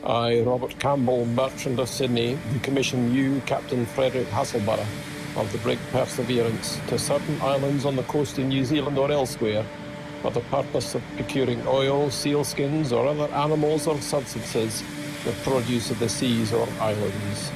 I, Robert Campbell, Merchant of Sydney, do commission you, Captain Frederick Hasselborough, of the brig Perseverance, to certain islands on the coast of New Zealand or elsewhere, for the purpose of procuring oil, sealskins, or other animals or substances, the produce of the seas or islands.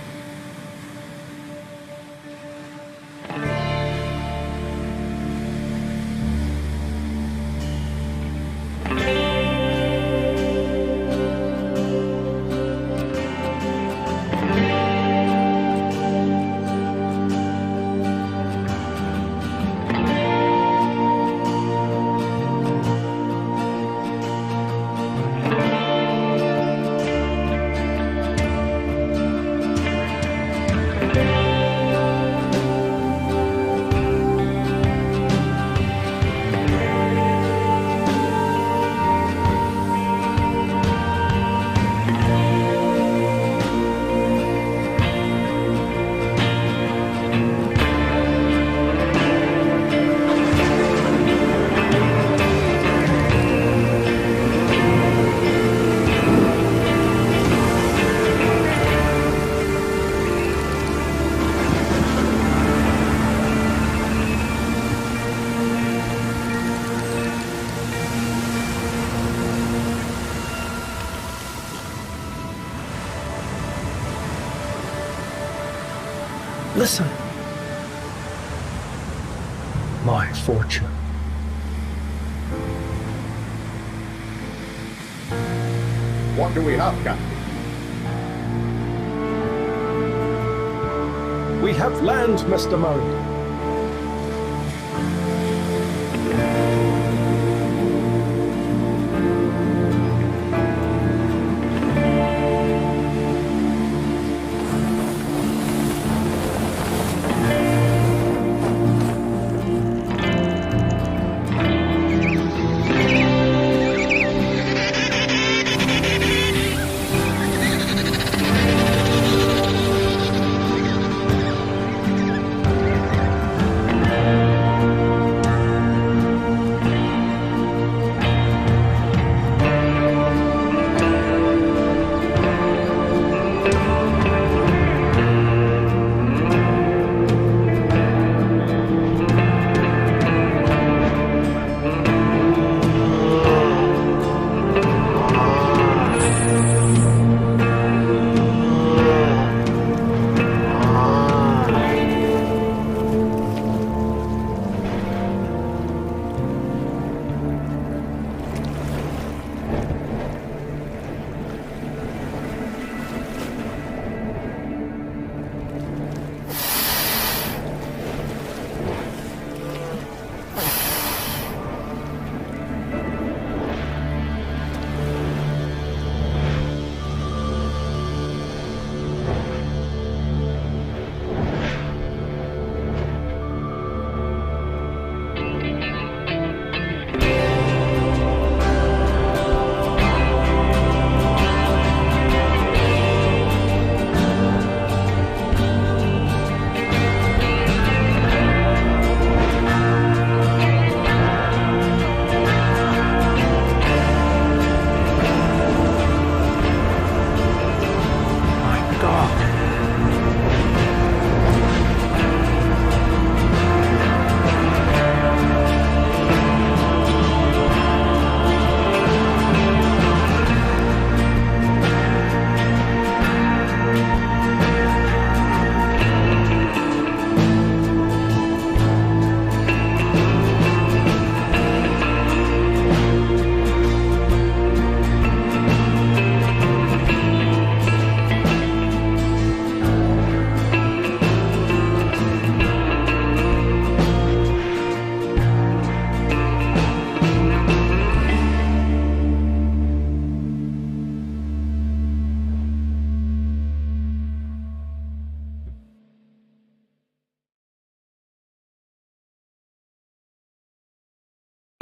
Listen. My fortune. What do we have, Captain? We have land, Mr. Murray.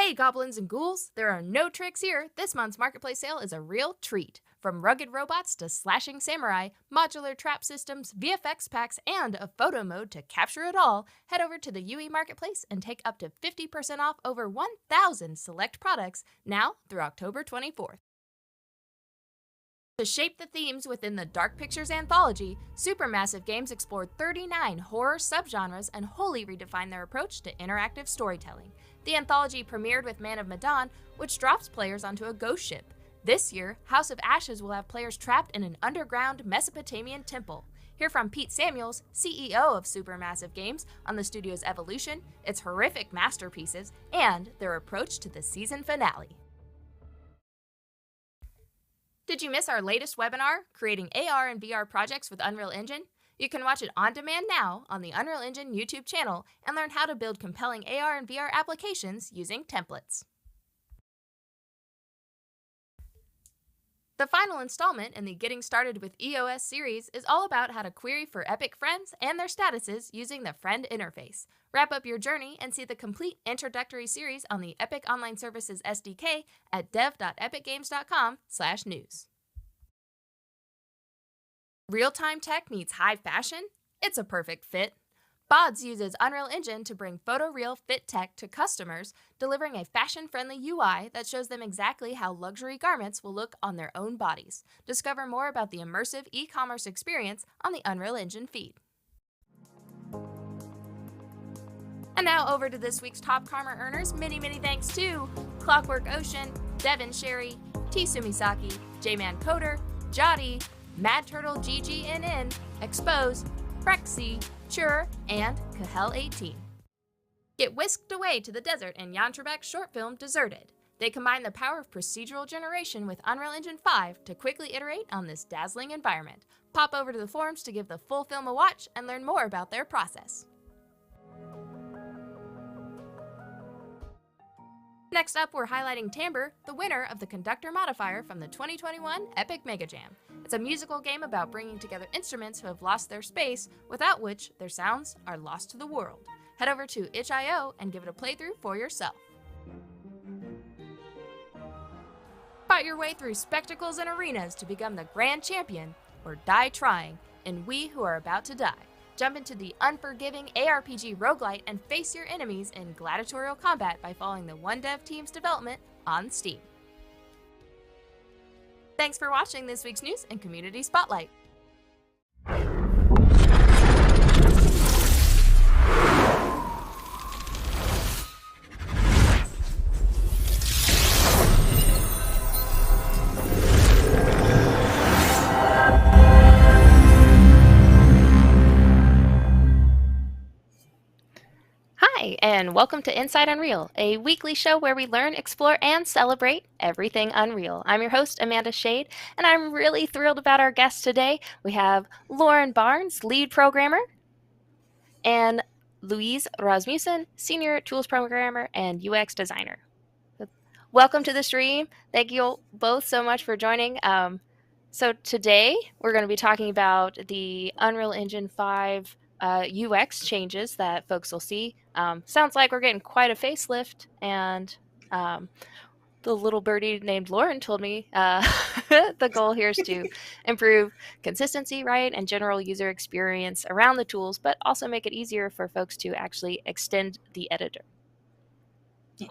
Hey goblins and ghouls, there are no tricks here. This month's marketplace sale is a real treat. From rugged robots to slashing samurai, modular trap systems, VFX packs, and a photo mode to capture it all, head over to the UE Marketplace and take up to 50% off over 1,000 select products now through October 24th. To shape the themes within the Dark Pictures anthology, Supermassive Games explored 39 horror subgenres and wholly redefined their approach to interactive storytelling. The anthology premiered with Man of Medan, which drops players onto a ghost ship. This year, House of Ashes will have players trapped in an underground Mesopotamian temple. Hear from Pete Samuels, CEO of Supermassive Games, on the studio's evolution, its horrific masterpieces, and their approach to the season finale. Did you miss our latest webinar, Creating AR and VR Projects with Unreal Engine? You can watch it on demand now on the Unreal Engine YouTube channel and learn how to build compelling AR and VR applications using templates. The final installment in the Getting Started with EOS series is all about how to query for Epic friends and their statuses using the friend interface. Wrap up your journey and see the complete introductory series on the Epic Online Services SDK at dev.epicgames.com/news. Real-time tech meets high fashion? It's a perfect fit. FStyleColors uses Unreal Engine to bring photoreal fit tech to customers, delivering a fashion-friendly UI that shows them exactly how luxury garments will look on their own bodies. Discover more about the immersive e-commerce experience on the Unreal Engine feed. And now over to this week's top karma earners. Many thanks to Clockwork Ocean, Devin Sherry, T. Sumisaki, J-Man Coder, Jotty, Mad Turtle GGNN, Expose, Prexy, Chure, and Kahel18. Get whisked away to the desert in Jan Trebek's short film Deserted. They combine the power of procedural generation with Unreal Engine 5 to quickly iterate on this dazzling environment. Pop over to the forums to give the full film a watch and learn more about their process. Next up, we're highlighting Timbre, the winner of the Conductor modifier from the 2021 Epic Mega Jam. It's a musical game about bringing together instruments who have lost their space, without which their sounds are lost to the world. Head over to itch.io and give it a playthrough for yourself. Fight your way through spectacles and arenas to become the grand champion, or die trying, in We Who Are About to Die. Jump into the unforgiving ARPG roguelite and face your enemies in gladiatorial combat by following the One Dev team's development on Steam. Thanks for watching this week's news and community spotlight. Hi, and welcome to Inside Unreal, a weekly show where we learn, explore, and celebrate everything Unreal. I'm your host, Amanda Shade, and I'm really thrilled about our guest today. We have Lauren Barnes, lead programmer, and Louise Rasmussen, senior tools programmer and UX designer. Welcome to the stream. Thank you both so much for joining. So today we're going to be talking about the Unreal Engine 5 UX changes that folks will see. Sounds like we're getting quite a facelift, and the little birdie named Lauren told me the goal here is to improve consistency, right, and general user experience around the tools, but also make it easier for folks to actually extend the editor. Yeah.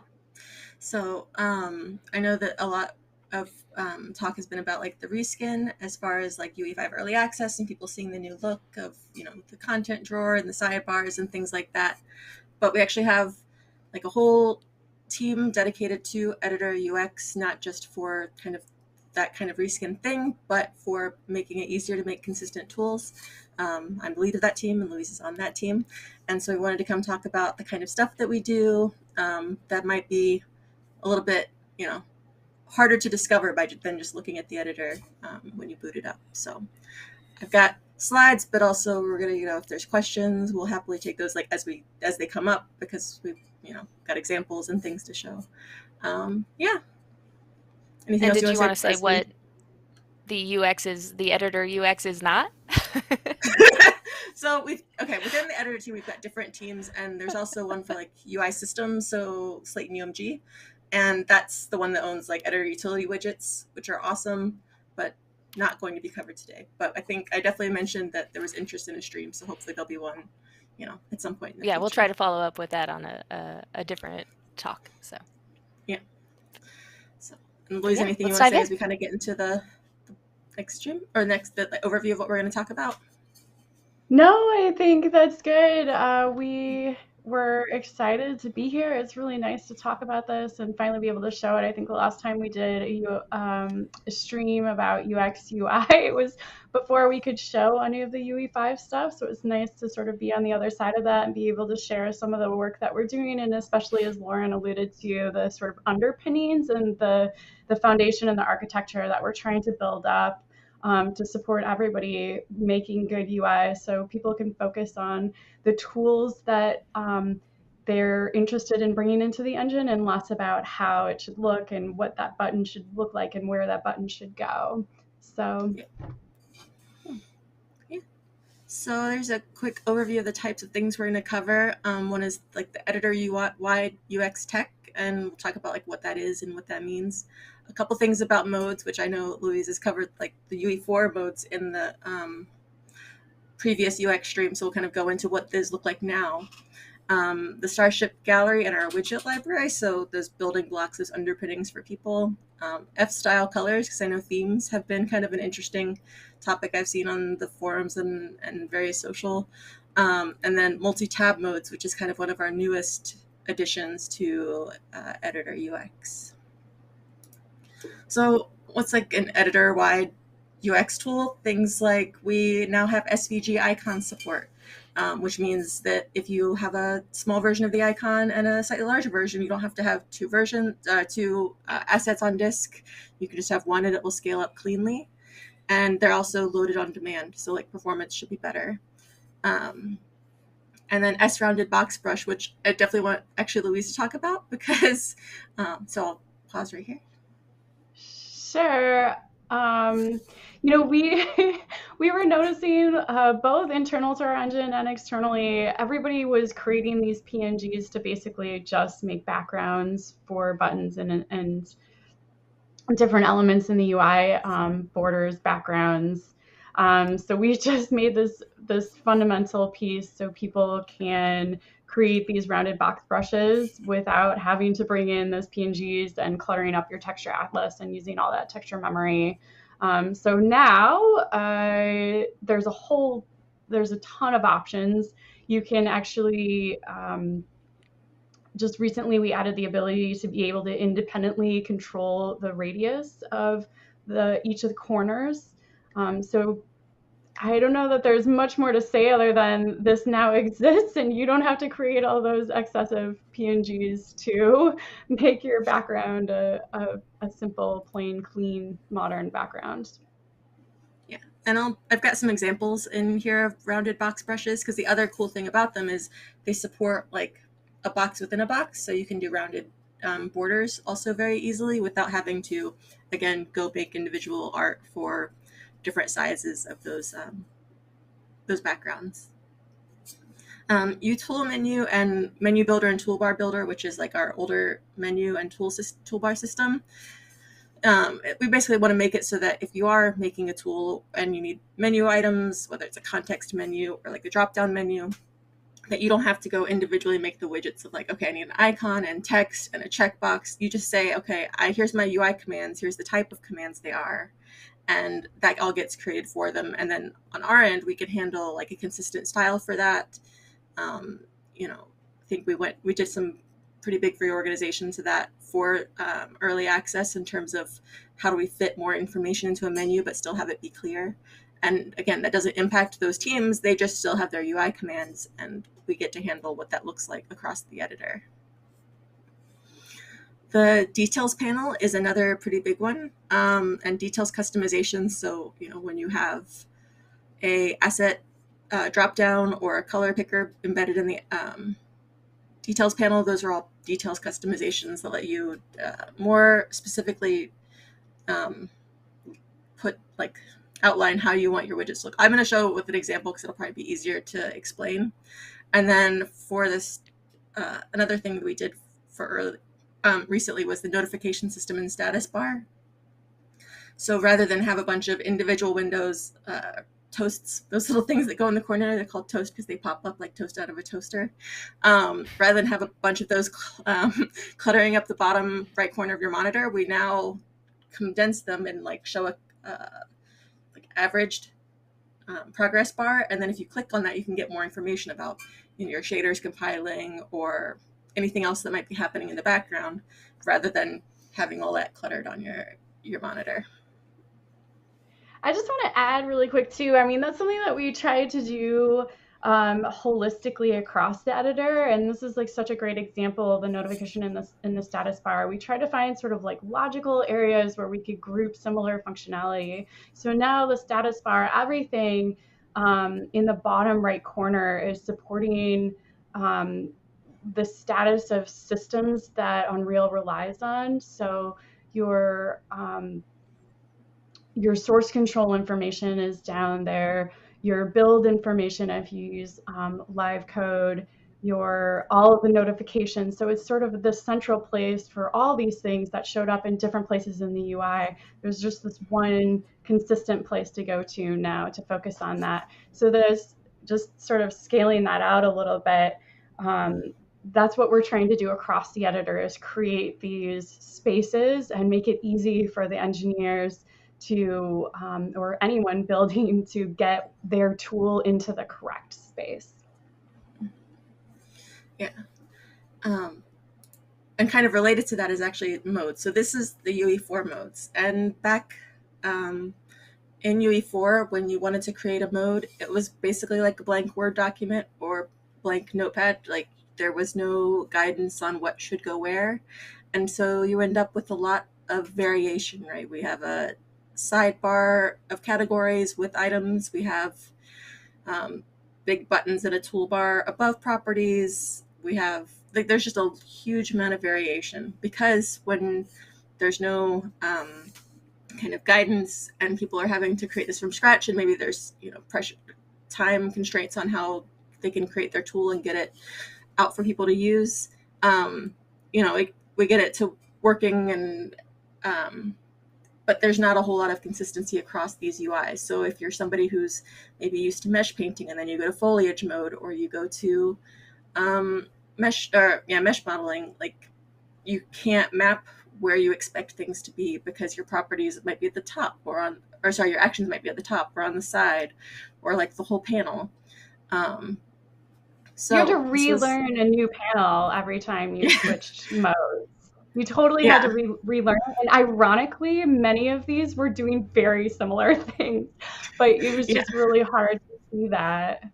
So I know that a lot of talk has been about like the reskin as far as like UE5 early access and people seeing the new look of, you know, the content drawer and the sidebars and things like that. But we actually have like a whole team dedicated to editor UX, not just for kind of that kind of reskin thing, but for making it easier to make consistent tools. I'm the lead of that team and Louise is on that team. And so we wanted to come talk about the kind of stuff that we do that might be a little bit, you know, harder to discover than just looking at the editor when you boot it up. So I've got slides, but also we're gonna, you know, if there's questions, we'll happily take those like as they come up, because we've, you know, got examples and things to show. Yeah. Anything and else did you want to say Presley? what the editor UX is not? So within the editor team, we've got different teams, and there's also one for like UI systems, so Slate and UMG. And that's the one that owns like editor utility widgets, which are awesome, but not going to be covered today. But I think I definitely mentioned that there was interest in a stream, so hopefully there'll be one, you know, at some point in the future. We'll try to follow up with that on a different talk. So yeah. So, and Louise, anything you want to say as we kind of get into the next stream or next the overview of what we're going to talk about? No, I think that's good. We were excited to be here. It's really nice to talk about this and finally be able to show it. I think the last time we did a stream about UX UI, it was before we could show any of the UE5 stuff. So it was nice to sort of be on the other side of that and be able to share some of the work that we're doing. And especially as Lauren alluded to, the sort of underpinnings and the foundation and the architecture that we're trying to build up to support everybody making good UI, so people can focus on the tools that they're interested in bringing into the engine and less about how it should look and what that button should look like and where that button should go. So So there's a quick overview of the types of things we're going to cover. One is like the editor UI UX tech, and we'll talk about like what that is and what that means. A couple things about modes, which I know Louise has covered, like the UE4 modes in the previous UX stream, so we'll kind of go into what these look like now. The Starship Gallery and our widget library, so those building blocks, those underpinnings for people. FStyleColors, because I know themes have been kind of an interesting topic I've seen on the forums and various social. And then multi-tab modes, which is kind of one of our newest additions to editor UX. So what's like an editor-wide UX tool? Things like we now have SVG icon support, which means that if you have a small version of the icon and a slightly larger version, you don't have to have two assets on disk. You can just have one and it will scale up cleanly. And they're also loaded on demand, so like performance should be better. And then S-rounded box brush, which I definitely want actually Louise to talk about because, so I'll pause right here. Sure. You know, we were noticing both internal to our engine and externally, everybody was creating these PNGs to basically just make backgrounds for buttons and different elements in the UI, borders, backgrounds. So we just made this fundamental piece so people can create these rounded box brushes without having to bring in those PNGs and cluttering up your texture atlas and using all that texture memory. So now there's a ton of options. You can actually, just recently we added the ability to be able to independently control the radius of each of the corners. So I don't know that there's much more to say other than this now exists and you don't have to create all those excessive PNGs to make your background a simple, plain, clean, modern background. Yeah, and I've got some examples in here of rounded box brushes because the other cool thing about them is they support like a box within a box, so you can do rounded borders also very easily without having to, again, go make individual art for different sizes of those backgrounds. U-Tool menu and menu builder and toolbar builder, which is like our older menu and toolbar system. We basically want to make it so that if you are making a tool and you need menu items, whether it's a context menu or like a drop-down menu, that you don't have to go individually make the widgets of like, okay, I need an icon and text and a checkbox. You just say, okay, here's my UI commands, here's the type of commands they are, and that all gets created for them. And then on our end, we can handle like a consistent style for that. You know, I think we did some pretty big reorganization to that for early access in terms of how do we fit more information into a menu but still have it be clear. And again, that doesn't impact those teams. They just still have their UI commands and we get to handle what that looks like across the editor. The details panel is another pretty big one, and details customization. So, you know, when you have a asset dropdown or a color picker embedded in the details panel, those are all details customizations that let you more specifically outline how you want your widgets to look. I'm going to show it with an example because it'll probably be easier to explain. And then for this, another thing that we did for recently was the notification system and status bar. So rather than have a bunch of individual windows, toasts, those little things that go in the corner, they're called toast because they pop up like toast out of a toaster. Rather than have a bunch of those cluttering up the bottom right corner of your monitor, we now condense them and like show averaged progress bar. And then if you click on that, you can get more information about your shaders compiling or anything else that might be happening in the background, rather than having all that cluttered on your monitor. I just want to add really quick too. I mean, that's something that we tried to do holistically across the editor, and this is like such a great example of the notification in the status bar. We tried to find sort of like logical areas where we could group similar functionality. So now the status bar, everything in the bottom right corner is supporting the status of systems that Unreal relies on. So your source control information is down there, your build information if you use live code, all of the notifications. So it's sort of the central place for all these things that showed up in different places in the UI. There's just this one consistent place to go to now to focus on that. So there's just sort of scaling that out a little bit. That's what we're trying to do across the editor, is create these spaces and make it easy for the engineers to, or anyone building, to get their tool into the correct space. Yeah. And kind of related to that is actually modes. So this is the UE4 modes. And back in UE4, when you wanted to create a mode, it was basically like a blank Word document or blank notepad. Like, there was no guidance on what should go where. And so you end up with a lot of variation, right? We have a sidebar of categories with items. We have big buttons and a toolbar above properties. We have, like, there's just a huge amount of variation, because when there's no kind of guidance and people are having to create this from scratch, and maybe there's pressure, time constraints on how they can create their tool and get it out for people to use. We get it to working, and but there's not a whole lot of consistency across these UIs. So if you're somebody who's maybe used to mesh painting, and then you go to foliage mode, or you go to mesh modeling, like, you can't map where you expect things to be, because your properties might be at the top, or your actions might be at the top or on the side, or like the whole panel. So you had to relearn a new panel every time you switched modes. You totally had to relearn. And ironically, many of these were doing very similar things, but it was just really hard to see that.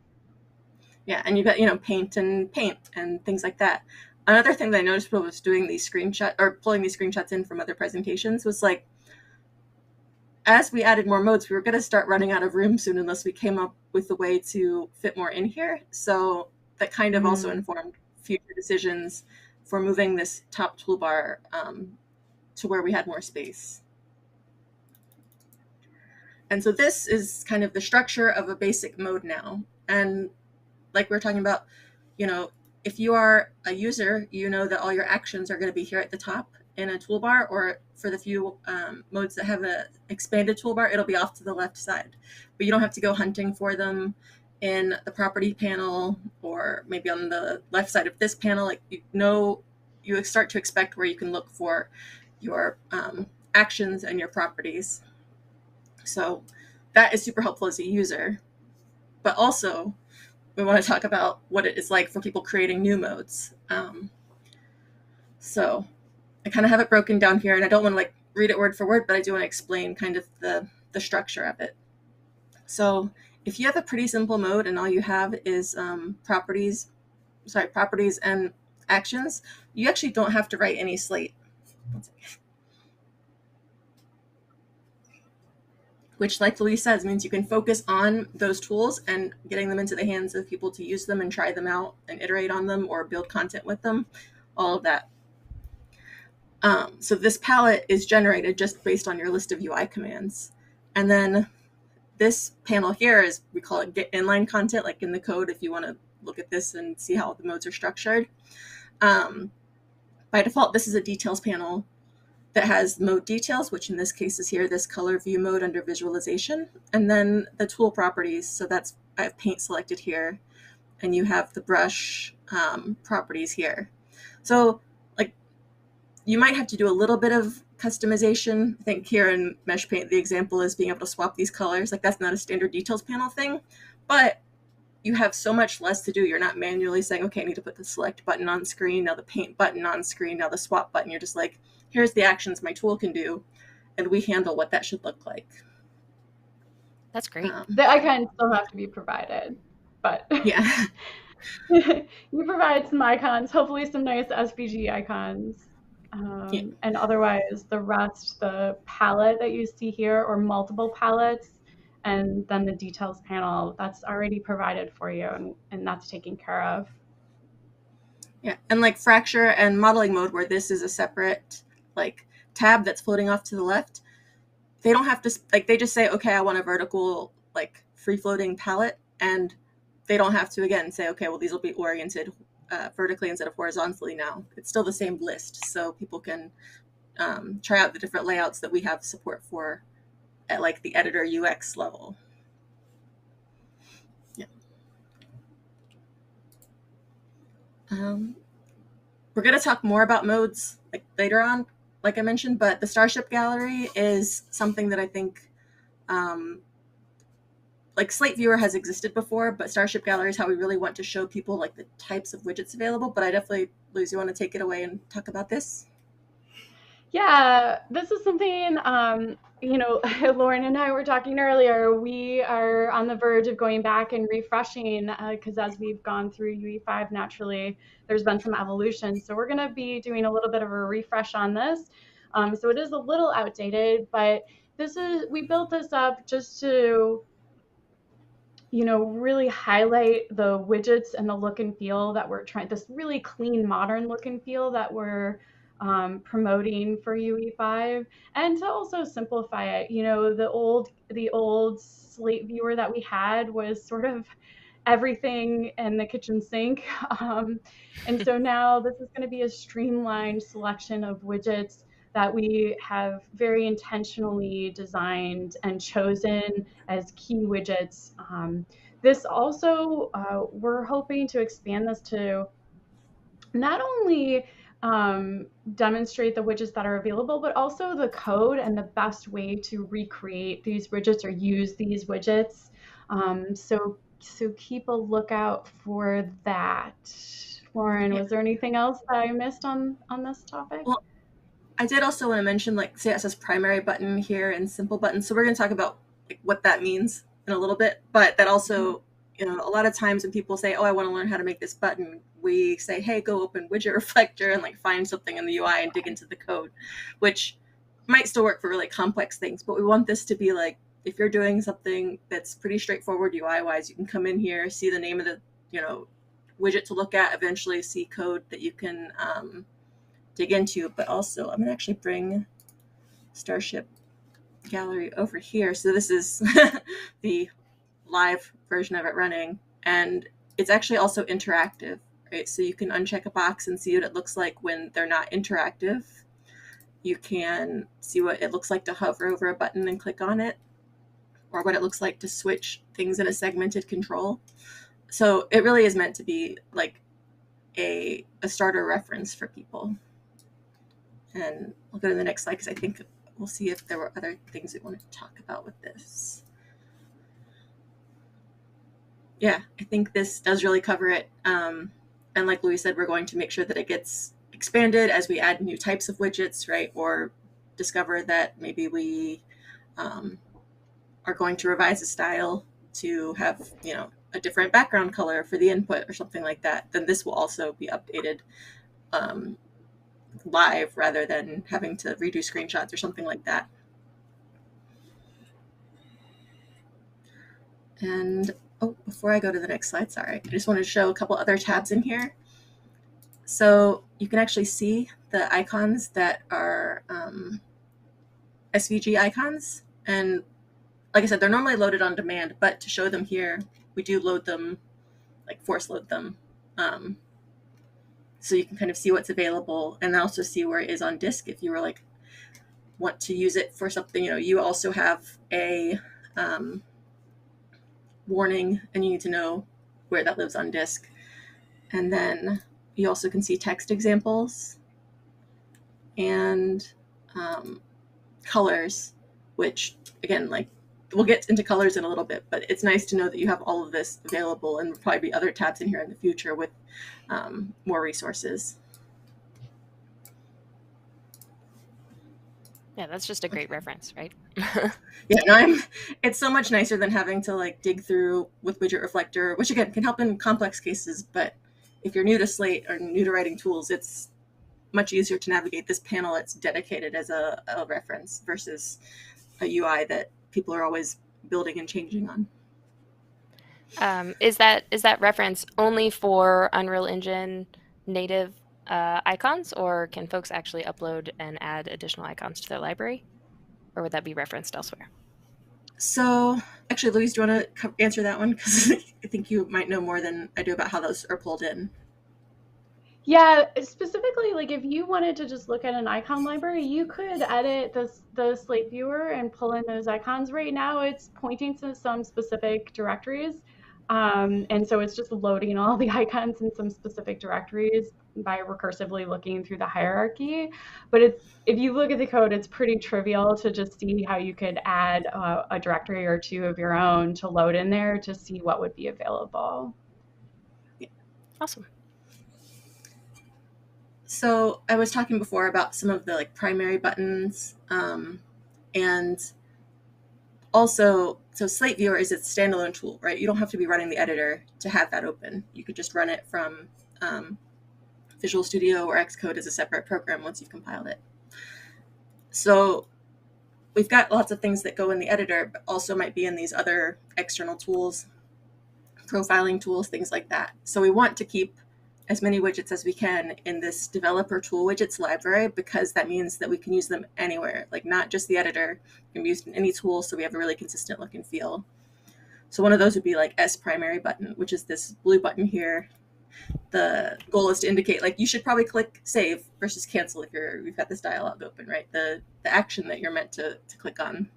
Yeah, and you got, paint and things like that. Another thing that I noticed when I was doing these screenshots, or pulling these screenshots in from other presentations, was like, as we added more modes, we were going to start running out of room soon unless we came up with a way to fit more in here. So that kind of also informed future decisions for moving this top toolbar to where we had more space. And so this is kind of the structure of a basic mode now. And like we were talking about, if you are a user, you know that all your actions are going to be here at the top in a toolbar, or for the few modes that have an expanded toolbar, it'll be off to the left side. But you don't have to go hunting for them in the property panel, or maybe on the left side of this panel. Like, you start to expect where you can look for your actions and your properties. So that is super helpful as a user. But also, we want to talk about what it is like for people creating new modes. So I kind of have it broken down here, and I don't want to read it word for word, but I do want to explain kind of the structure of it. So if you have a pretty simple mode and all you have is properties and actions, you actually don't have to write any Slate. Which, like Louise says, means you can focus on those tools and getting them into the hands of people to use them and try them out and iterate on them or build content with them, all of that. So this palette is generated just based on your list of UI commands. And then this panel here is, we call it get inline content, like in the code, if you want to look at this and see how the modes are structured. By default, this is a details panel that has mode details, which in this case is here, this color view mode under visualization, and then the tool properties. So that's, I have paint selected here, and you have the brush properties here. So you might have to do a little bit of customization. I think here in Mesh Paint, the example is being able to swap these colors. Like that's not a standard details panel thing, but you have so much less to do. You're not manually saying, okay, I need to put the select button on screen, now the paint button on screen, now the swap button. You're just like, here's the actions my tool can do, and we handle what that should look like. That's great. The icons still have to be provided, but yeah. you provide some icons, hopefully some nice SVG icons. And otherwise, the rest, the palette that you see here, or multiple palettes, and then the details panel, that's already provided for you, and that's taken care of. Yeah, and like fracture and modeling mode, where this is a separate like tab that's floating off to the left, they don't have to, like, they just say, okay, I want a vertical, like, free-floating palette, and they don't have to, again, say, okay, well, these will be oriented vertically instead of horizontally now. It's still the same list, so people can try out the different layouts that we have support for at, like, the editor UX level. Yeah. We're going to talk more about modes, like, later on, like I mentioned, but the Starship Gallery is something that I think, like Slate Viewer has existed before, but Starship Gallery is how we really want to show people like the types of widgets available. But I definitely, Luz, you want to take it away and talk about this? Yeah, this is something, you know, Lauren and I were talking earlier. We are on the verge of going back and refreshing because as we've gone through UE5, naturally, there's been some evolution. So we're going to be doing a little bit of a refresh on this. So it is a little outdated, but we built this up just to, you know, really highlight the widgets and the look and feel that we're trying, this really clean, modern look and feel that we're promoting for UE5, and to also simplify it. You know, the old Slate Viewer that we had was sort of everything in the kitchen sink. And so now this is going to be a streamlined selection of widgets that we have very intentionally designed and chosen as key widgets. This also, we're hoping to expand this to not only demonstrate the widgets that are available, but also the code and the best way to recreate these widgets or use these widgets. So keep a lookout for that. Lauren, was there anything else that I missed on this topic? Well, I did also want to mention, like, say it says primary button here and simple button. So we're going to talk about like, what that means in a little bit. But that also, you know, a lot of times when people say, oh, I want to learn how to make this button, we say, hey, go open Widget Reflector and like find something in the UI and dig into the code, which might still work for really complex things. But we want this to be like, if you're doing something that's pretty straightforward UI-wise, you can come in here, see the name of the, you know, widget to look at, eventually see code that you can dig into. But also, I'm going to actually bring Starship Gallery over here. So this is the live version of it running, and it's actually also interactive, right? So you can uncheck a box and see what it looks like when they're not interactive. You can see what it looks like to hover over a button and click on it, or what it looks like to switch things in a segmented control. So it really is meant to be like a starter reference for people. And I'll go to the next slide because I think we'll see if there were other things we wanted to talk about with this. Yeah, I think this does really cover it. And like Louis said, we're going to make sure that it gets expanded as we add new types of widgets, right? Or discover that maybe we are going to revise a style to have, you know, a different background color for the input or something like that. Then this will also be updated live rather than having to redo screenshots or something like that. And oh, before I go to the next slide, sorry, I just wanted to show a couple other tabs in here. So you can actually see the icons that are SVG icons. And like I said, they're normally loaded on demand, but to show them here, we do load them, like force load them. So you can kind of see what's available and also see where it is on disk if you were like, want to use it for something. You know, you also have a warning and you need to know where that lives on disk. And then you also can see text examples. and colors, which again, like we'll get into colors in a little bit, but it's nice to know that you have all of this available, and there'll probably be other tabs in here in the future with more resources. Yeah, that's just a great reference, right? Yeah, no, it's so much nicer than having to like dig through with Widget Reflector, which again can help in complex cases, but if you're new to Slate or new to writing tools, it's much easier to navigate this panel that's dedicated as a reference versus a UI that people are always building and changing on. Is that reference only for Unreal Engine native icons, or can folks actually upload and add additional icons to their library, or would that be referenced elsewhere? So actually, Louise, do you want to answer that one? Because I think you might know more than I do about how those are pulled in. Yeah, specifically, like if you wanted to just look at an icon library, you could edit the Slate viewer and pull in those icons. Right now, it's pointing to some specific directories. And so it's just loading all the icons in some specific directories by recursively looking through the hierarchy. But if you look at the code, it's pretty trivial to just see how you could add a directory or two of your own to load in there to see what would be available. Awesome. So I was talking before about some of the like primary buttons, and also, so Slate Viewer is its standalone tool, right? You don't have to be running the editor to have that open. You could just run it from Visual Studio or Xcode as a separate program once you've compiled it. So we've got lots of things that go in the editor, but also might be in these other external tools, profiling tools, things like that. So we want to keep as many widgets as we can in this developer tool widgets library, because that means that we can use them anywhere, like not just the editor, can be used in any tool, so we have a really consistent look and feel. So one of those would be like S primary button, which is this blue button here. The goal is to indicate like you should probably click save versus cancel if you've got this dialog open, right? The action that you're meant to click on.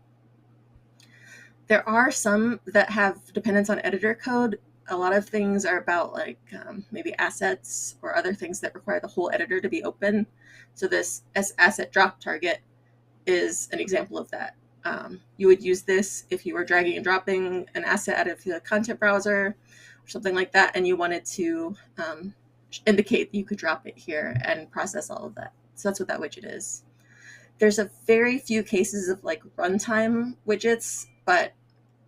There are some that have dependence on editor code. A lot of things are about like maybe assets or other things that require the whole editor to be open. So this S asset drop target is an example of that. You would use this if you were dragging and dropping an asset out of the content browser or something like that, and you wanted to indicate that you could drop it here and process all of that. So that's what that widget is. There's a very few cases of like runtime widgets, but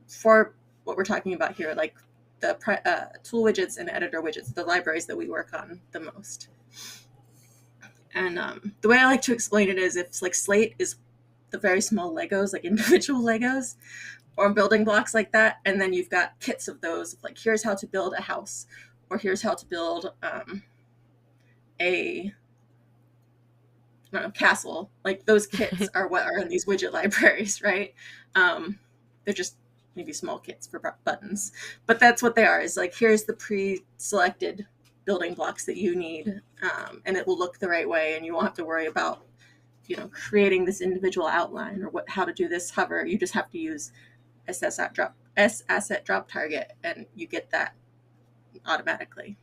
for what we're talking about here, like the tool widgets and editor widgets, the libraries that we work on the most. And the way I like to explain it is if like Slate is the very small Legos, like individual Legos or building blocks like that, and then you've got kits of those, like here's how to build a house, or here's how to build a castle. Like those kits are what are in these widget libraries, right? They're just maybe small kits for buttons, but that's what they are. Is like here's the pre-selected building blocks that you need, and it will look the right way, and you won't have to worry about creating this individual outline or how to do this hover. You just have to use S asset drop target, and you get that automatically.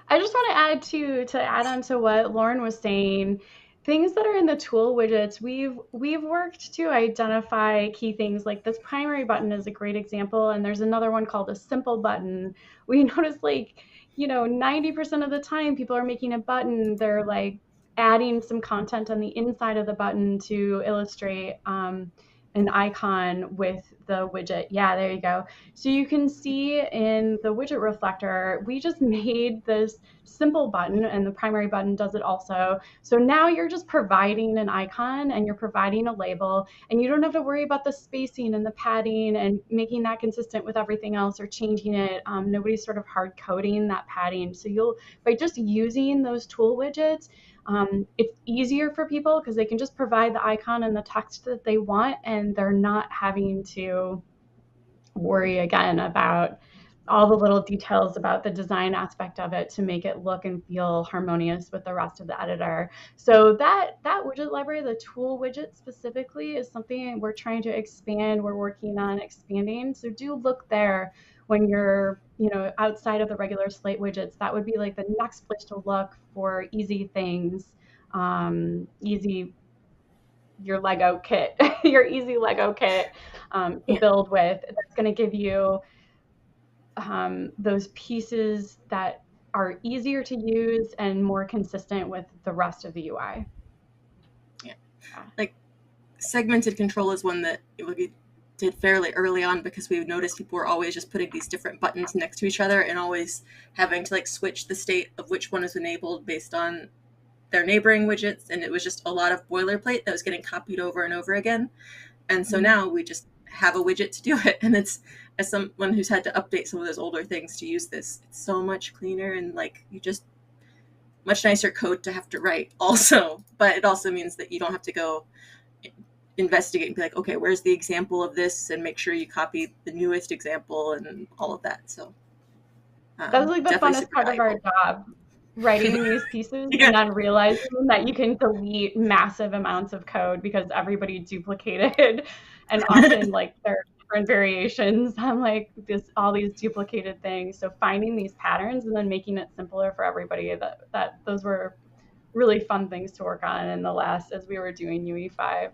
I just want to add on to what Lauren was saying. Things that are in the tool widgets, we've worked to identify key things. Like this primary button is a great example, and there's another one called a simple button. We noticed 90% of the time people are making a button, they're like adding some content on the inside of the button to illustrate an icon with the widget. Yeah, there you go. So you can see in the widget reflector, we just made this simple button, and the primary button does it also. So now you're just providing an icon and you're providing a label, and you don't have to worry about the spacing and the padding and making that consistent with everything else or changing it. Nobody's sort of hard coding that padding. So by just using those tool widgets, it's easier for people because they can just provide the icon and the text that they want, and they're not having to worry again about all the little details about the design aspect of it to make it look and feel harmonious with the rest of the editor. So that widget library, the tool widget specifically, is something we're trying to expand. We're working on expanding. So do look there when you're outside of the regular Slate widgets. That would be like the next place to look for easy things easy your Lego kit, your easy Lego kit to build with. That's going to give you those pieces that are easier to use and more consistent with the rest of the UI. Yeah. Like segmented control is one that we did fairly early on because we noticed people were always just putting these different buttons next to each other and always having to like switch the state of which one is enabled based on their neighboring widgets, and it was just a lot of boilerplate that was getting copied over and over again. And so now we just have a widget to do it, and it's, as someone who's had to update some of those older things to use this, it's so much cleaner and like you just much nicer code to have to write also. But it also means that you don't have to go investigate and be like, okay, where's the example of this, and make sure you copy the newest example and all of that. So that's like the funnest part of our job, writing these pieces and then realizing that you can delete massive amounts of code because everybody duplicated and often like there are different variations on like all these duplicated things. So finding these patterns and then making it simpler for everybody, that those were really fun things to work on in the last as we were doing UE5.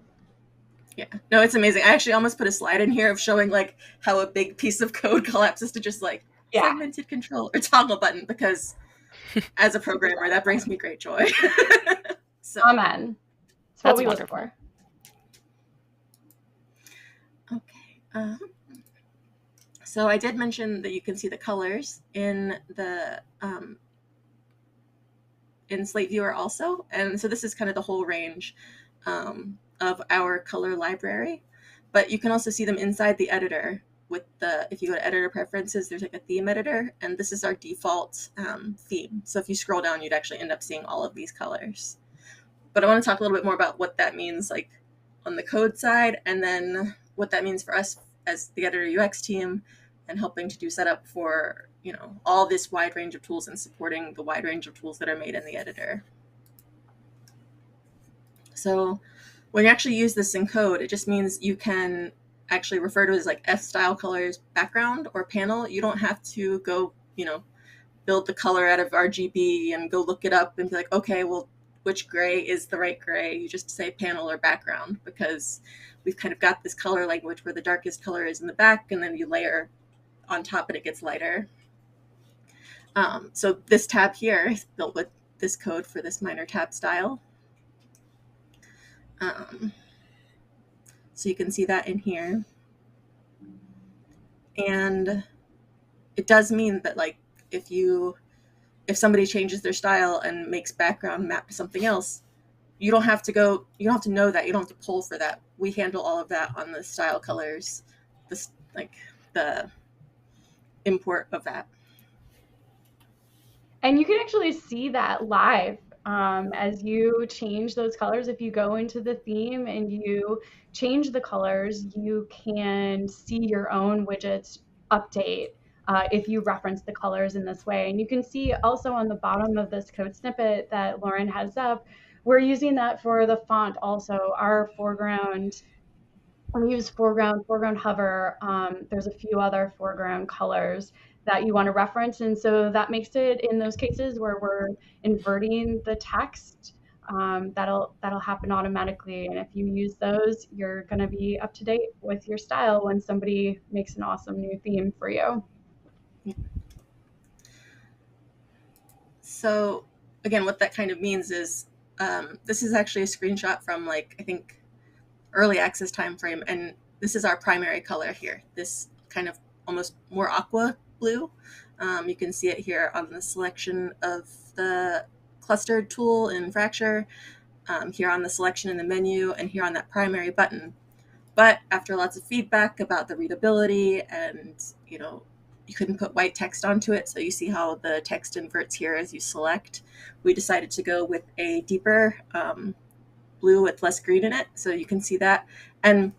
Yeah, no, it's amazing. I actually almost put a slide in here of showing like how a big piece of code collapses to just like segmented control or toggle button, because as a programmer, that brings me great joy. So, amen. That's what we look for. Okay. So I did mention that you can see the colors in the in Slate Viewer also, and so this is kind of the whole range of our color library, but you can also see them inside the editor with the, if you go to editor preferences, there's like a theme editor, and this is our default theme. So if you scroll down, you'd actually end up seeing all of these colors. But I want to talk a little bit more about what that means like on the code side, and then what that means for us as the editor UX team and helping to do setup for, you know, all this wide range of tools and supporting the wide range of tools that are made in the editor. So when you actually use this in code, it just means you can actually refer to it as like FStyleColors background or panel. You don't have to go, you know, build the color out of RGB and go look it up and be like, okay, well, which gray is the right gray? You just say panel or background, because we've kind of got this color language where the darkest color is in the back, and then you layer on top and it gets lighter. So this tab here is built with this code for this minor tab style. So you can see that in here. And it does mean that like if somebody changes their style and makes background map to something else, you don't have to know that, you don't have to pull for that. We handle all of that on the StyleColors, the import of that. And you can actually see that live as you change those colors. If you go into the theme and you change the colors, you can see your own widgets update if you reference the colors in this way. And you can see also on the bottom of this code snippet that Lauren has up, we're using that for the font also. Our foreground, we use foreground hover. There's a few other foreground colors that you want to reference. And so that makes it, in those cases where we're inverting the text, that'll happen automatically. And if you use those, you're going to be up to date with your style when somebody makes an awesome new theme for you. So again, what that kind of means is this is actually a screenshot from like, I think, early access timeframe, and this is our primary color here, this kind of almost more aqua blue. You can see it here on the selection of the clustered tool in Fracture, here on the selection in the menu, and here on that primary button. But after lots of feedback about the readability and, you know, you couldn't put white text onto it, so you see how the text inverts here as you select, we decided to go with a deeper blue with less green in it, so you can see that. And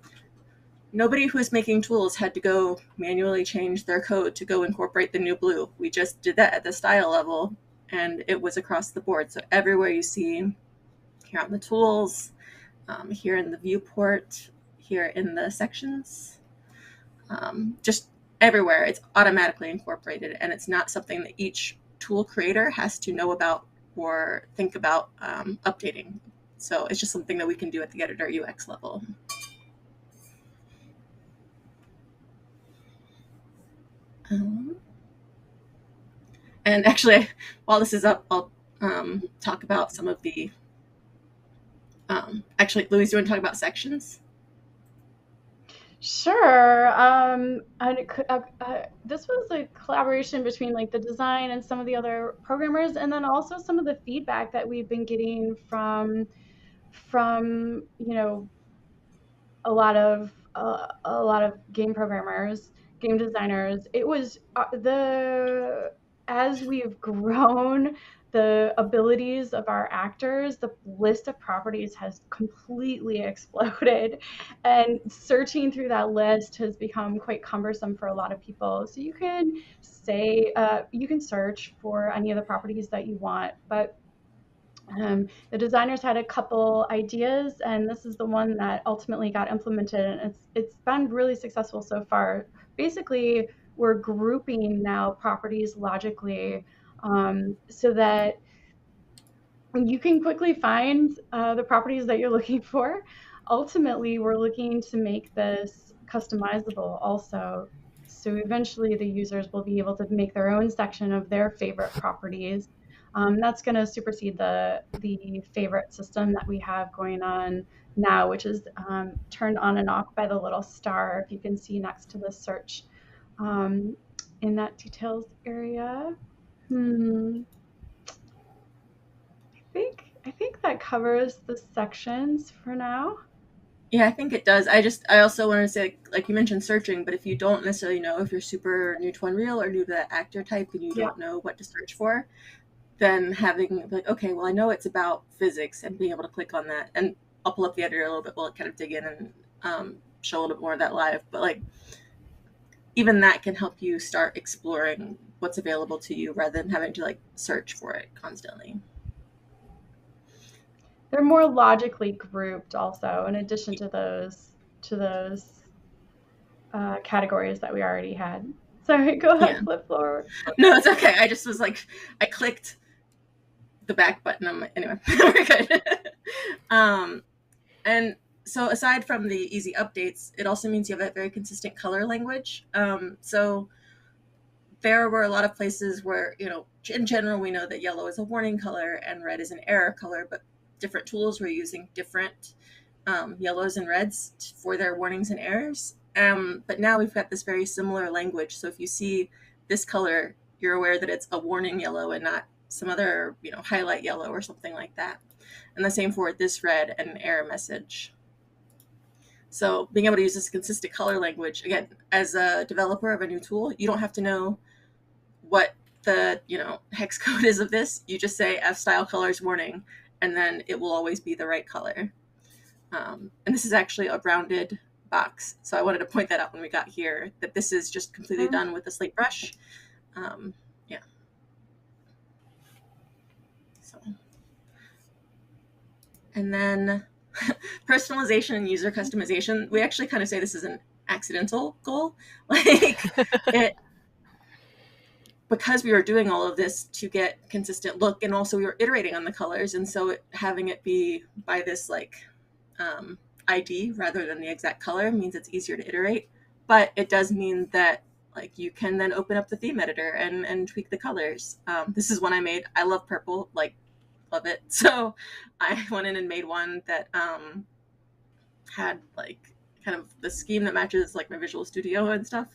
nobody who was making tools had to go manually change their code to go incorporate the new blue. We just did that at the style level, and it was across the board. So everywhere you see, here on the tools, here in the viewport, here in the sections, just everywhere, it's automatically incorporated, and it's not something that each tool creator has to know about or think about updating. So it's just something that we can do at the editor UX level. And actually, while this is up, I'll talk about some of the, actually, Louise, do you want to talk about sections? Sure. This was a collaboration between like the design and some of the other programmers, and then also some of the feedback that we've been getting from a lot of game programmers, game designers. It was as we've grown the abilities of our actors, the list of properties has completely exploded, and searching through that list has become quite cumbersome for a lot of people. So you can search for any of the properties that you want, but the designers had a couple ideas, and this is the one that ultimately got implemented, and it's been really successful so far. Basically, we're grouping now properties logically, so that you can quickly find the properties that you're looking for. Ultimately, we're looking to make this customizable also. So eventually the users will be able to make their own section of their favorite properties. That's going to supersede the favorite system that we have going on now, which is turned on and off by the little star, if you can see next to the search in that details area. I think that covers the sections for now. Yeah, I think it does. I also want to say, like you mentioned searching, but if you don't necessarily know if you're super new to Unreal or new to that actor type and you don't know what to search for, then having like, okay, well, I know it's about physics, and being able to click on that, and I'll pull up the editor a little bit while it kind of dig in and show a little bit more of that live. But like, even that can help you start exploring what's available to you rather than having to like search for it constantly. They're more logically grouped also, in addition to those categories that we already had. Sorry, go ahead, flip forward. No, it's okay. I just was like, I clicked the back button. I'm like, anyway, we're good. And so aside from the easy updates, it also means you have a very consistent color language. So there were a lot of places where, in general, we know that yellow is a warning color and red is an error color, but different tools were using different yellows and reds for their warnings and errors. But now we've got this very similar language. So if you see this color, you're aware that it's a warning yellow and not some other, highlight yellow or something like that. And the same for this red and an error message. So being able to use this consistent color language, again, as a developer of a new tool, you don't have to know what the, hex code is of this. You just say FStyleColors warning, and then it will always be the right color. And this is actually a rounded box. So I wanted to point that out when we got here, that this is just completely done with the Slate brush. Yeah. So. And then personalization and user customization. We actually kind of say this is an accidental goal. Like because we were doing all of this to get consistent look, and also we were iterating on the colors, and so having it be by this like ID rather than the exact color means it's easier to iterate. But it does mean that like you can then open up the theme editor and tweak the colors. This is one I made. I love purple, like love it. So I went in and made one that had like kind of the scheme that matches like my Visual Studio and stuff.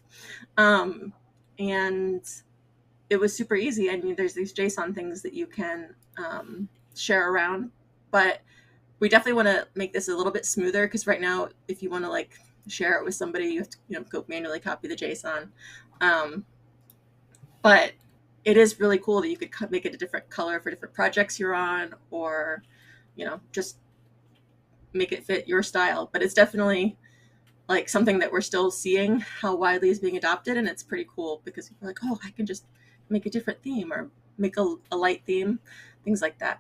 And it was super easy. I mean, there's these JSON things that you can share around, but we definitely want to make this a little bit smoother, because right now, if you want to like share it with somebody, you have to go manually copy the JSON. But it is really cool that you could make it a different color for different projects you're on, or just make it fit your style. But it's definitely like something that we're still seeing how widely is being adopted, and it's pretty cool because people are like, oh, I can just make a different theme or make a light theme, things like that.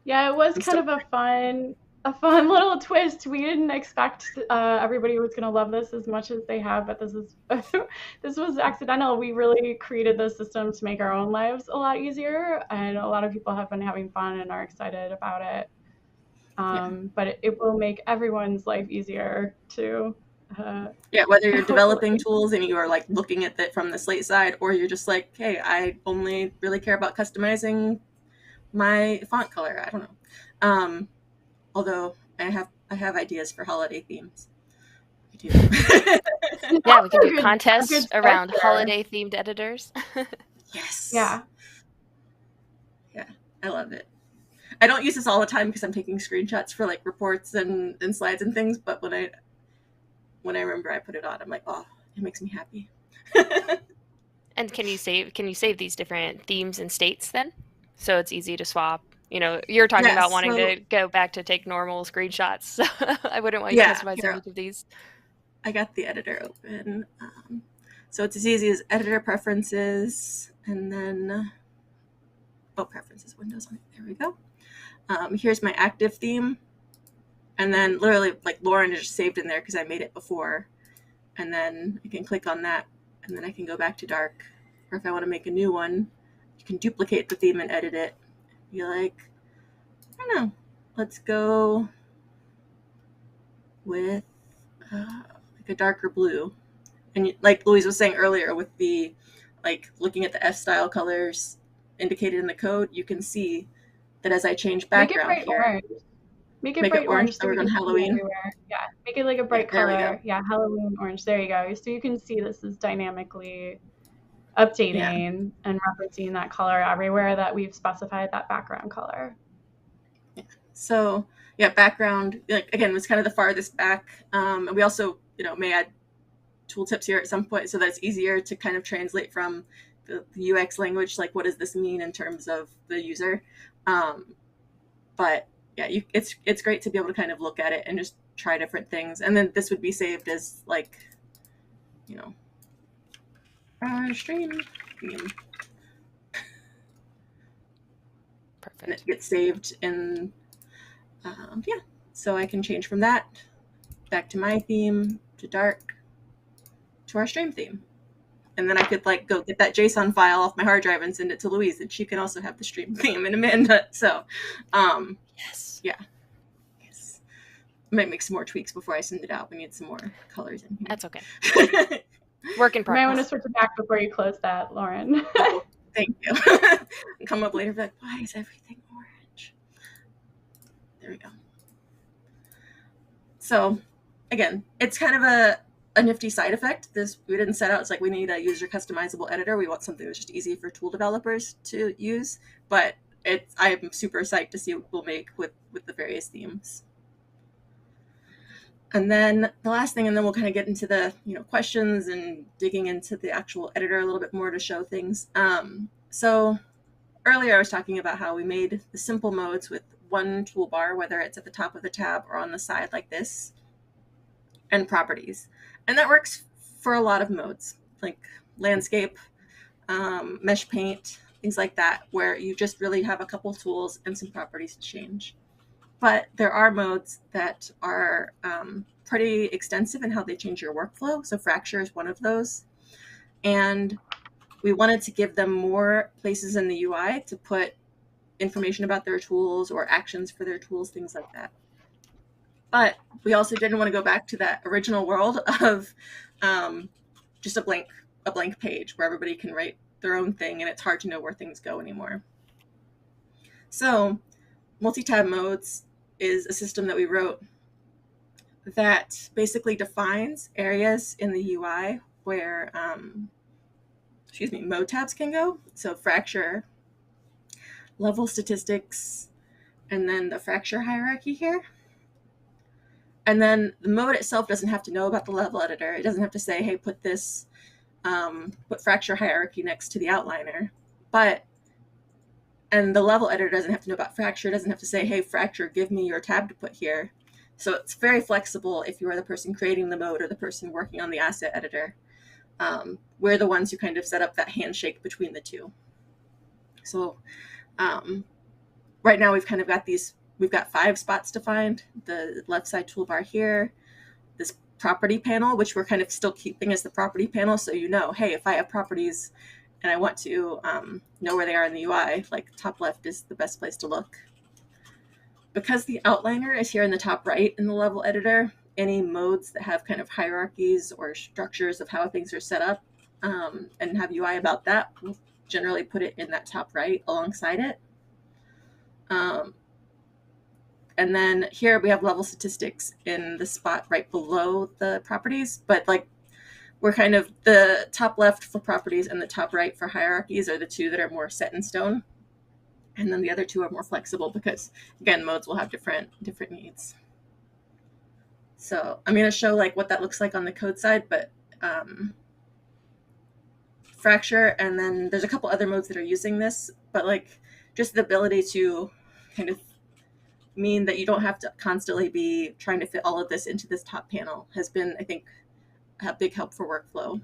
Yeah, it was kind of a fun a fun little twist. We didn't expect everybody was going to love this as much as they have, but this is this was accidental. We really created this system to make our own lives a lot easier, and a lot of people have been having fun and are excited about it. But it will make everyone's life easier too. Whether you're developing tools and you are like looking at it from the Slate side, or you're just like, hey, I only really care about customizing my font color. I don't know. Although I have ideas for holiday themes. I do. Yeah, we can do contests around holiday themed editors. Yes. Yeah. Yeah, I love it. I don't use this all the time because I'm taking screenshots for like reports and slides and things, but when I remember I put it on, I'm like, oh, it makes me happy. And can you save these different themes and states then? So it's easy to swap. You know, you're talking about wanting to go back to take normal screenshots. So I wouldn't want you to customize each of these. I got the editor open. So it's as easy as editor preferences, and then preferences, Windows on it. There we go. Here's my active theme. And then literally like Lauren is just saved in there because I made it before. And then I can click on that, and then I can go back to dark. Or if I want to make a new one, you can duplicate the theme and edit it. You're like, I don't know, let's go with like a darker blue. And like Louise was saying earlier, with the like looking at the FStyleColors indicated in the code, you can see that as I change background make it bright orange. Make it bright orange. So we're on Halloween. Yeah, make it like a bright color. Yeah, Halloween orange. There you go. So you can see this is dynamically updating and referencing that color everywhere that we've specified that background color. Yeah. So background, like, again, was kind of the farthest back. And we also, may add tooltips here at some point so that it's easier to kind of translate from the UX language, like what does this mean in terms of the user. But yeah, it's great to be able to kind of look at it and just try different things. And then this would be saved as like, stream theme. Perfect. And it gets saved in, so I can change from that back to my theme, to dark, to our stream theme. And then I could like go get that JSON file off my hard drive and send it to Louise, and she can also have the stream theme and Amanda. So, yes. Yeah. Yes. I might make some more tweaks before I send it out. We need some more colors in here. That's okay. Work in progress. You might want to switch it back before you close that, Lauren. Oh, thank you. Come up later and be like, why is everything orange? There we go. So, again, it's kind of a nifty side effect. We didn't set out, it's like we need a user customizable editor. We want something that's just easy for tool developers to use. But I'm super psyched to see what we'll make with the various themes. And then the last thing, and then we'll kind of get into the questions and digging into the actual editor a little bit more to show things. So earlier I was talking about how we made the simple modes with one toolbar, whether it's at the top of the tab or on the side like this, and properties. And that works for a lot of modes, like landscape, mesh paint, things like that, where you just really have a couple tools and some properties to change. But there are modes that are pretty extensive in how they change your workflow. So Fracture is one of those. And we wanted to give them more places in the UI to put information about their tools or actions for their tools, things like that. But we also didn't want to go back to that original world of just a blank page where everybody can write their own thing and it's hard to know where things go anymore. So multi-tab modes is a system that we wrote that basically defines areas in the UI where mode tabs can go. So Fracture, level statistics, and then the Fracture hierarchy here. And then the mode itself doesn't have to know about the level editor. It doesn't have to say, hey, put this, put Fracture hierarchy next to the outliner. And the level editor doesn't have to know about Fracture. It doesn't have to say, hey, Fracture, give me your tab to put here. So it's very flexible if you are the person creating the mode or the person working on the asset editor. We're the ones who kind of set up that handshake between the two. So right now we've kind of got these we've got 5 spots defined, the left side toolbar here, this property panel, which we're kind of still keeping as the property panel. So, hey, if I have properties and I want to know where they are in the UI, like top left is the best place to look. Because the outliner is here in the top right in the level editor, any modes that have kind of hierarchies or structures of how things are set up and have UI about that, we'll generally put it in that top right alongside it. And then here we have level statistics in the spot right below the properties, but like we're kind of the top left for properties and the top right for hierarchies are the two that are more set in stone. And then the other two are more flexible because, again, modes will have different needs. So I'm going to show like what that looks like on the code side, but fracture, and then there's a couple other modes that are using this, but like just the ability to kind of mean that you don't have to constantly be trying to fit all of this into this top panel has been, I think, a big help for workflow.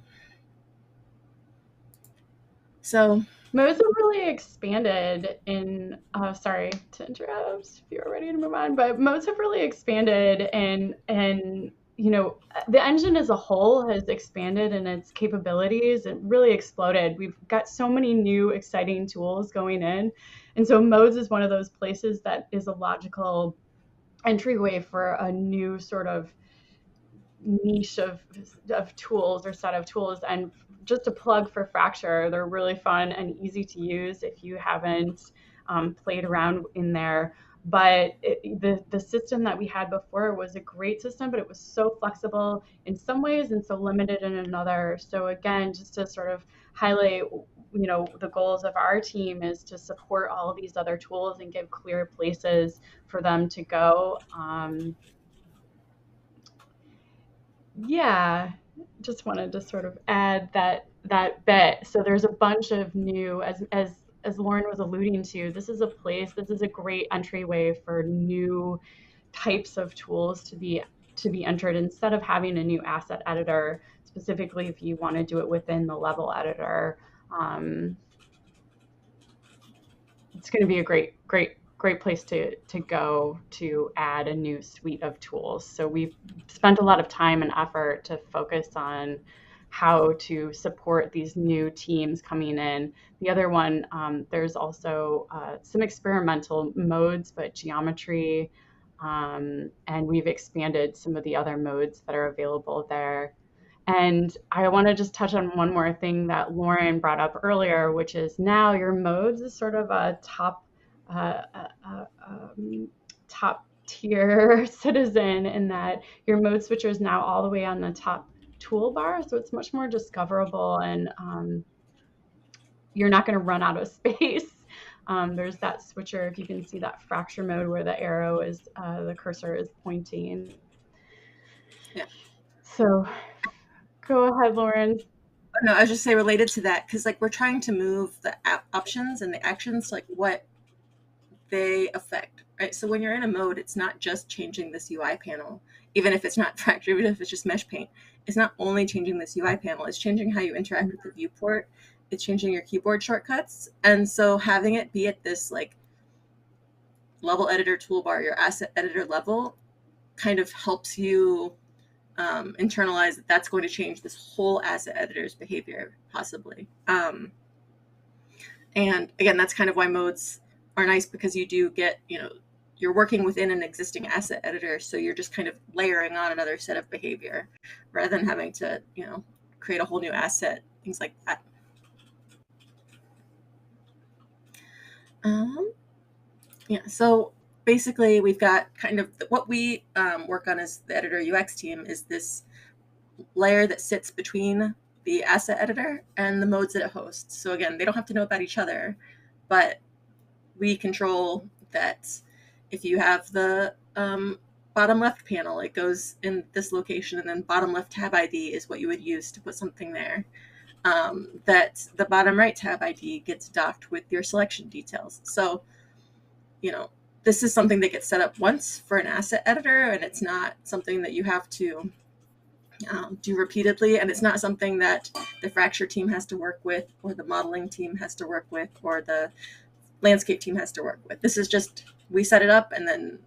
So modes have really expanded in, sorry to interrupt if you're ready to move on, but modes have really expanded and the engine as a whole has expanded in its capabilities. It really exploded. We've got so many new exciting tools going in. And so modes is one of those places that is a logical entryway for a new sort of niche of tools or set of tools. And just a plug for Fracture, they're really fun and easy to use if you haven't played around in there. But the system that we had before was a great system, but it was so flexible in some ways and so limited in another. So again, just to sort of highlight, the goals of our team is to support all of these other tools and give clear places for them to go. Yeah, just wanted to sort of add that bit. So there's a bunch of new, as Lauren was alluding to, this is a great entryway for new types of tools to be entered instead of having a new asset editor, specifically if you want to do it within the level editor. It's going to be a great place to go to add a new suite of tools. So we've spent a lot of time and effort to focus on how to support these new teams coming in. The other one, there's also some experimental modes, but geometry, and we've expanded some of the other modes that are available there. And I want to just touch on one more thing that Lauren brought up earlier, which is now your modes is sort of a top tier citizen in that your mode switcher is now all the way on the top toolbar, so it's much more discoverable, and you're not going to run out of space. There's that switcher, if you can see that fracture mode where the arrow is, the cursor is pointing. Yeah. So go ahead, Lauren. No, I was just saying related to that, because like we're trying to move the options and the actions to like what they affect, right? So when you're in a mode, it's not just changing this UI panel, even if it's not fracture, even if it's just mesh paint. It's not only changing this UI panel, it's changing how you interact with the viewport. It's changing your keyboard shortcuts. And so having it be at this like level editor toolbar, your asset editor level, kind of helps you internalize that that's going to change this whole asset editor's behavior, possibly. And again, that's kind of why modes are nice, because you do get, you're working within an existing asset editor, so you're just kind of layering on another set of behavior rather than having to, create a whole new asset, things like that. Yeah, so basically we've got kind of what we work on as the editor UX team is this layer that sits between the asset editor and the modes that it hosts. So again, they don't have to know about each other, but we control that if you have the bottom left panel, it goes in this location, and then bottom left tab ID is what you would use to put something there. That the bottom right tab ID gets docked with your selection details. So, this is something that gets set up once for an asset editor, and it's not something that you have to do repeatedly, and it's not something that the Fracture team has to work with, or the modeling team has to work with, or the landscape team has to work with. This is just we set it up, and then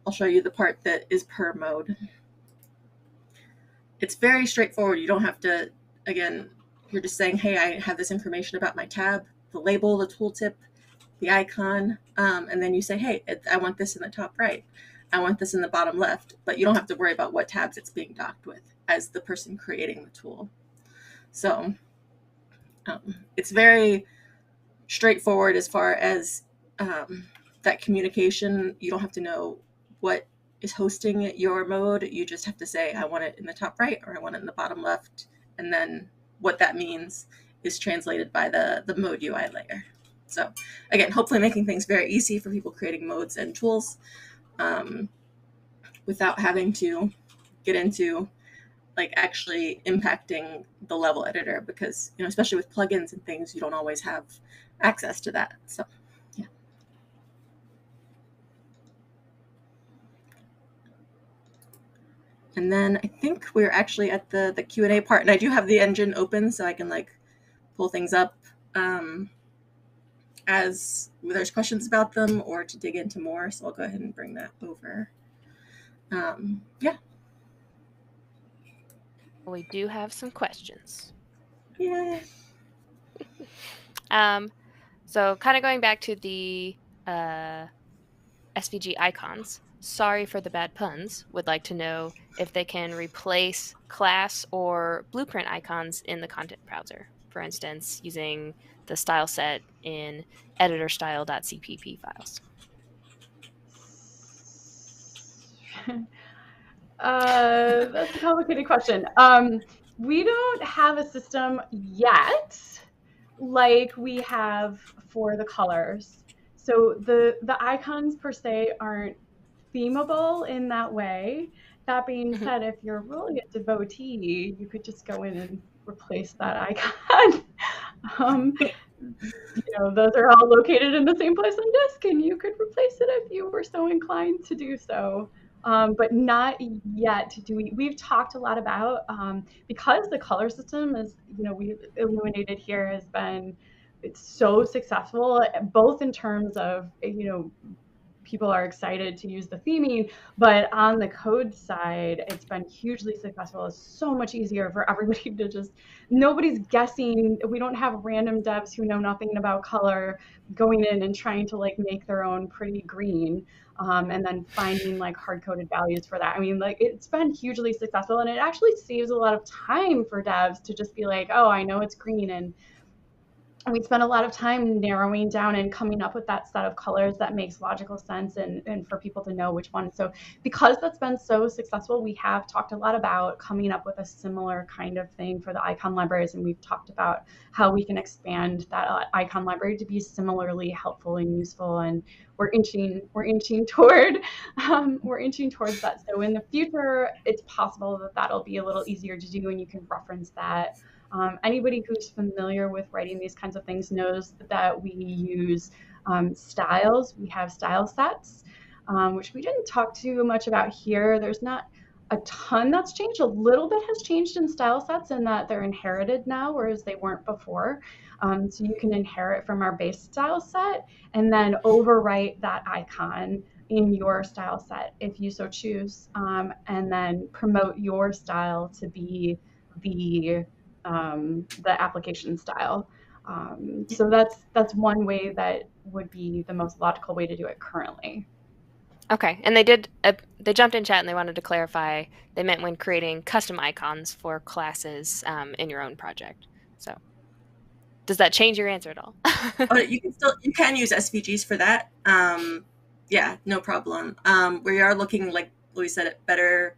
I'll show you the part that is per mode. It's very straightforward. You don't have to, again, you're just saying, hey, I have this information about my tab, the label, the tooltip, the icon, and then you say, hey, I want this in the top right. I want this in the bottom left, but you don't have to worry about what tabs it's being docked with as the person creating the tool. So it's very straightforward as far as that communication. You don't have to know what is hosting your mode. You just have to say, I want it in the top right, or I want it in the bottom left. And then what that means is translated by the mode UI layer. So again, hopefully making things very easy for people creating modes and tools without having to get into like actually impacting the level editor, because, you know, especially with plugins and things, you don't always have access to that. So yeah. And then I think we're actually at the Q&A part, and I do have the engine open so I can like pull things up as there's questions about them or to dig into more. So I'll go ahead and bring that over. Yeah. We do have some questions. Yeah. So kind of going back to the SVG icons, sorry for the bad puns, would like to know if they can replace class or blueprint icons in the content browser. For instance, using the style set in editorstyle.cpp files. That's a complicated question. We don't have a system yet like we have for the colors. So the icons per se aren't themable in that way. That being said, if you're really a devotee, you could just go in and replace that icon. You know, those are all located in the same place on disk, and you could replace it if you were so inclined to do so. But not yet do we've talked a lot about, because the color system is, you know, we illuminated here has been, it's so successful, both in terms of, you know, people are excited to use the theming, but on the code side, it's been hugely successful. It's so much easier for everybody to just, nobody's guessing. We don't have random devs who know nothing about color going in and trying to like make their own pretty green, and then finding like hard-coded values for that. I mean, like, it's been hugely successful, and it actually saves a lot of time for devs to just be like, oh, I know it's green, and we spend a lot of time narrowing down and coming up with that set of colors that makes logical sense and for people to know which one. So because that's been so successful, we have talked a lot about coming up with a similar kind of thing for the icon libraries. And we've talked about how we can expand that icon library to be similarly helpful and useful. And we're inching towards that. So in the future, it's possible that that'll be a little easier to do, and you can reference that. Anybody who's familiar with writing these kinds of things knows that we use styles. We have style sets, which we didn't talk too much about here. There's not a ton that's changed. A little bit has changed in style sets in that they're inherited now, whereas they weren't before. So you can inherit from our base style set and then overwrite that icon in your style set if you so choose, and then promote your style to be the application style. So that's one way that would be the most logical way to do it currently. Okay, and they jumped in chat and they wanted to clarify they meant when creating custom icons for classes in your own project. So does that change your answer at all? You can use SVGs for that. Yeah, no problem. We are looking, like Louis said, at better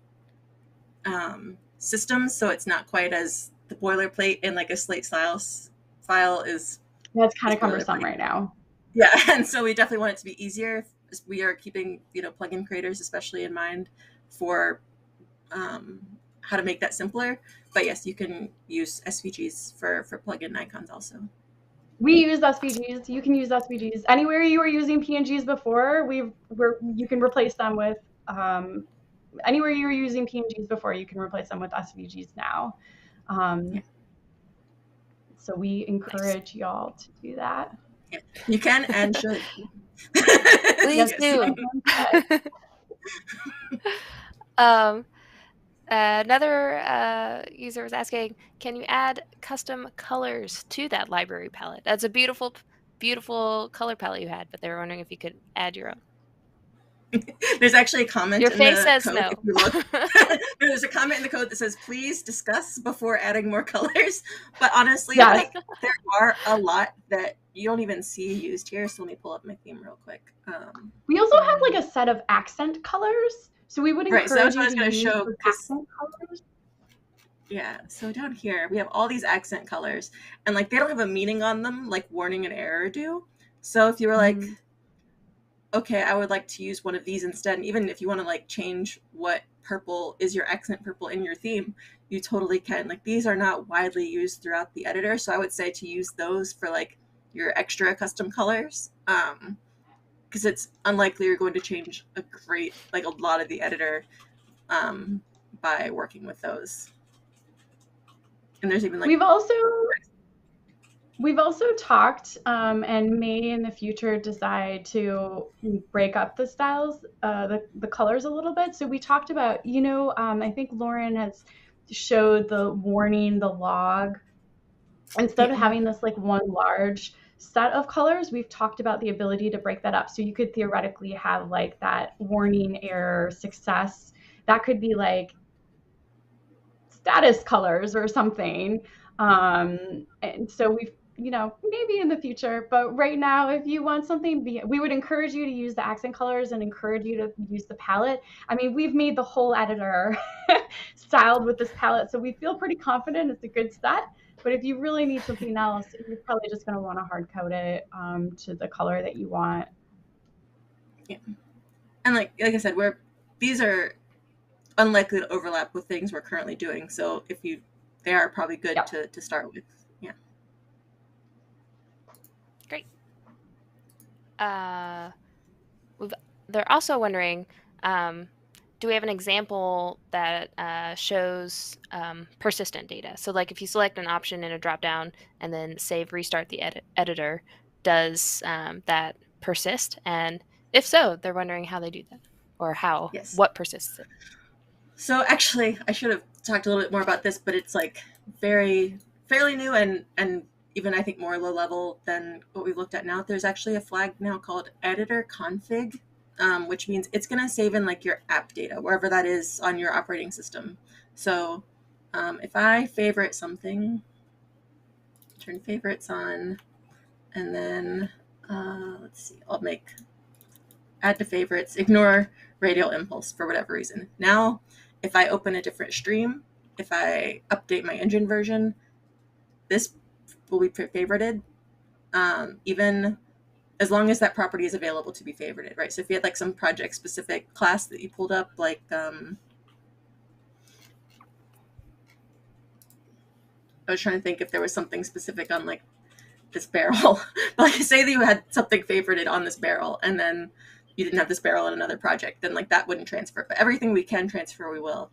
systems, so it's not quite as the boilerplate in like a Slate styles file is. That's kind of cumbersome right now. Yeah, and so we definitely want it to be easier. We are keeping, you know, plugin creators especially in mind for how to make that simpler. But yes, you can use SVGs for plugin icons also. We use SVGs. You can use SVGs anywhere you were using PNGs before. You can replace them with anywhere you were using PNGs before. You can replace them with SVGs now. Yeah. So we encourage y'all to do that. Yeah, you can and should. Please do. Another user was asking, can you add custom colors to that library palette? That's a beautiful, beautiful color palette you had, but they were wondering if you could add your own. There's actually a comment Your in face the says code. no. If you look, there's a comment in the code that says, please discuss before adding more colors. But honestly, like there are a lot that you don't even see used here. So let me pull up my theme real quick. We also have like a set of accent colors. So we would encourage so you to use those accent colors. Yeah, so down here we have all these accent colors, and like they don't have a meaning on them like warning and error do. So if you were like, okay, I would like to use one of these instead, and even if you want to like change what purple is your accent purple in your theme, you totally can. Like these are not widely used throughout the editor, so I would say to use those for like your extra custom colors, because it's unlikely you're going to change a lot of the editor by working with those. And there's even like we've also talked and may in the future decide to break up the styles, the colors a little bit. So we talked about, I think Lauren has showed the warning, the log. Instead of having this like one large set of colors, we've talked about the ability to break that up. So you could theoretically have like that warning, error, success. That could be like status colors or something. And so we've, maybe in the future, but right now, if you want something, we would encourage you to use the accent colors and encourage you to use the palette. I mean, we've made the whole editor styled with this palette, so we feel pretty confident it's a good set. But if you really need something else, you're probably just going to want to hard code it to the color that you want. Yeah. And like I said, these are unlikely to overlap with things we're currently doing. So they are probably good to start with. Yeah. Great. They're also wondering, do we have an example that shows persistent data? So like if you select an option in a dropdown and then save, restart the editor, does that persist? And if so, they're wondering how they do that, or what persists it. So actually, I should have talked a little bit more about this, but it's like fairly new and even I think more low level than what we looked at now. There's actually a flag now called editor config, which means it's going to save in like your app data, wherever that is on your operating system. So if I favorite something, turn favorites on, and then let's see, I'll make add to favorites, ignore radial impulse for whatever reason. Now, if I open a different stream, if I update my engine version, this will be favorited, even as long as that property is available to be favorited, right? So if you had like some project specific class that you pulled up, like I was trying to think if there was something specific on like this barrel. Like say that you had something favorited on this barrel and then you didn't have this barrel in another project, then like that wouldn't transfer. But everything we can transfer, we will.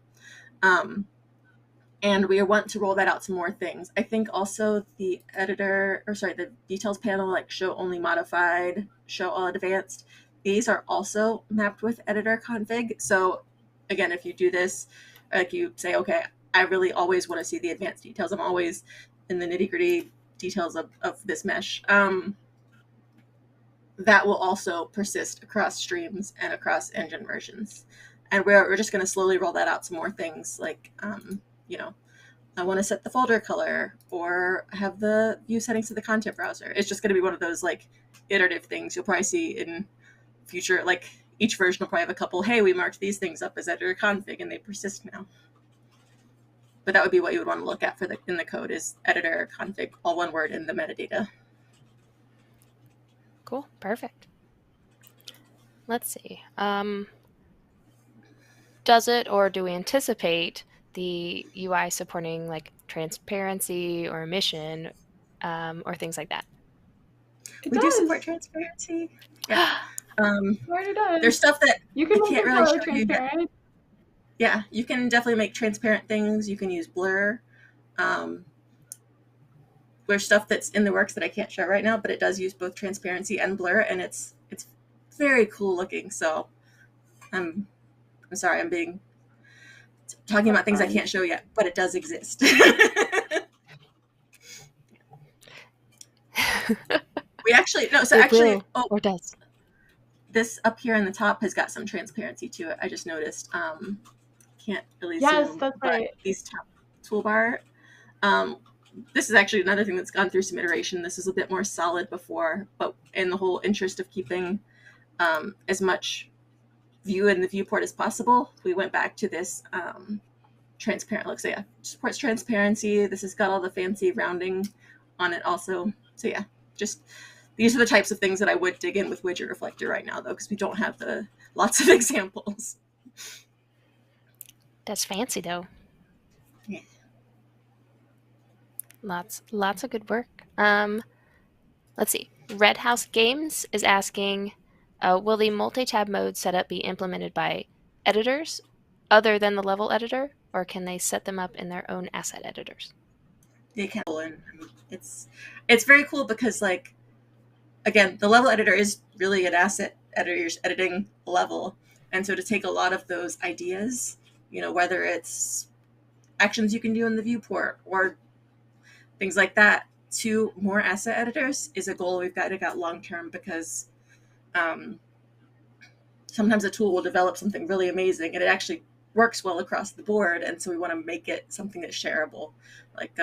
And we want to roll that out to more things. I think also the details panel, like show only modified, show all advanced, these are also mapped with editor config. So again, if you do this, like you say, okay, I really always want to see the advanced details. I'm always in the nitty gritty details of this mesh. That will also persist across streams and across engine versions. And we're just going to slowly roll that out to more things like, I want to set the folder color or have the view settings to the content browser. It's just going to be one of those like iterative things you'll probably see in future. Like each version will probably have a couple, hey, we marked these things up as editor config and they persist now. But that would be what you would want to look at in the code is editor config, all one word in the metadata. Cool. Perfect. Let's see. Does it or do we anticipate the UI supporting like transparency or emission or things like that? We do support transparency. Yeah. Already does. There's stuff that you can can't really show transparent. you. Yeah, you can definitely make transparent things. You can use blur. There's stuff that's in the works that I can't show right now, but it does use both transparency and blur, and it's very cool looking. So I'm sorry, I'm talking about things I can't show yet, but it does exist. We actually or does. This up here in the top has got some transparency to it. I just noticed. Can't really Yes, zoom, that's but right. these top toolbar. This is actually another thing that's gone through some iteration. This is a bit more solid before, but in the whole interest of keeping as much view in the viewport as possible, we went back to this transparent look. So yeah, supports transparency. This has got all the fancy rounding on it also. So yeah, just these are the types of things that I would dig in with Widget Reflector right now, though, because we don't have lots of examples. That's fancy, though. Yeah. Lots of good work. Let's see. Red House Games is asking, will the multi-tab mode setup be implemented by editors other than the level editor, or can they set them up in their own asset editors? They can. And it's very cool because, like, again, the level editor is really an asset editor's editing level, and so to take a lot of those ideas, whether it's actions you can do in the viewport or things like that, to more asset editors is a goal we've got long term, because sometimes a tool will develop something really amazing and it actually works well across the board, and so we want to make it something that's shareable. Like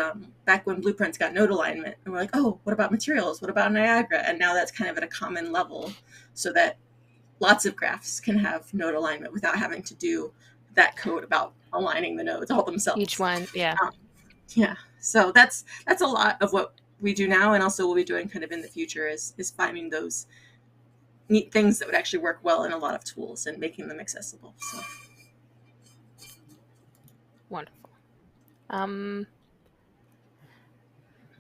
back when blueprints got node alignment, and we're like, oh, what about materials? What about Niagara? And now that's kind of at a common level, so that lots of graphs can have node alignment without having to do that code about aligning the nodes all themselves. Each one, yeah. Yeah. So that's a lot of what we do now, and also we'll be doing kind of in the future is finding those neat things that would actually work well in a lot of tools and making them accessible. So wonderful.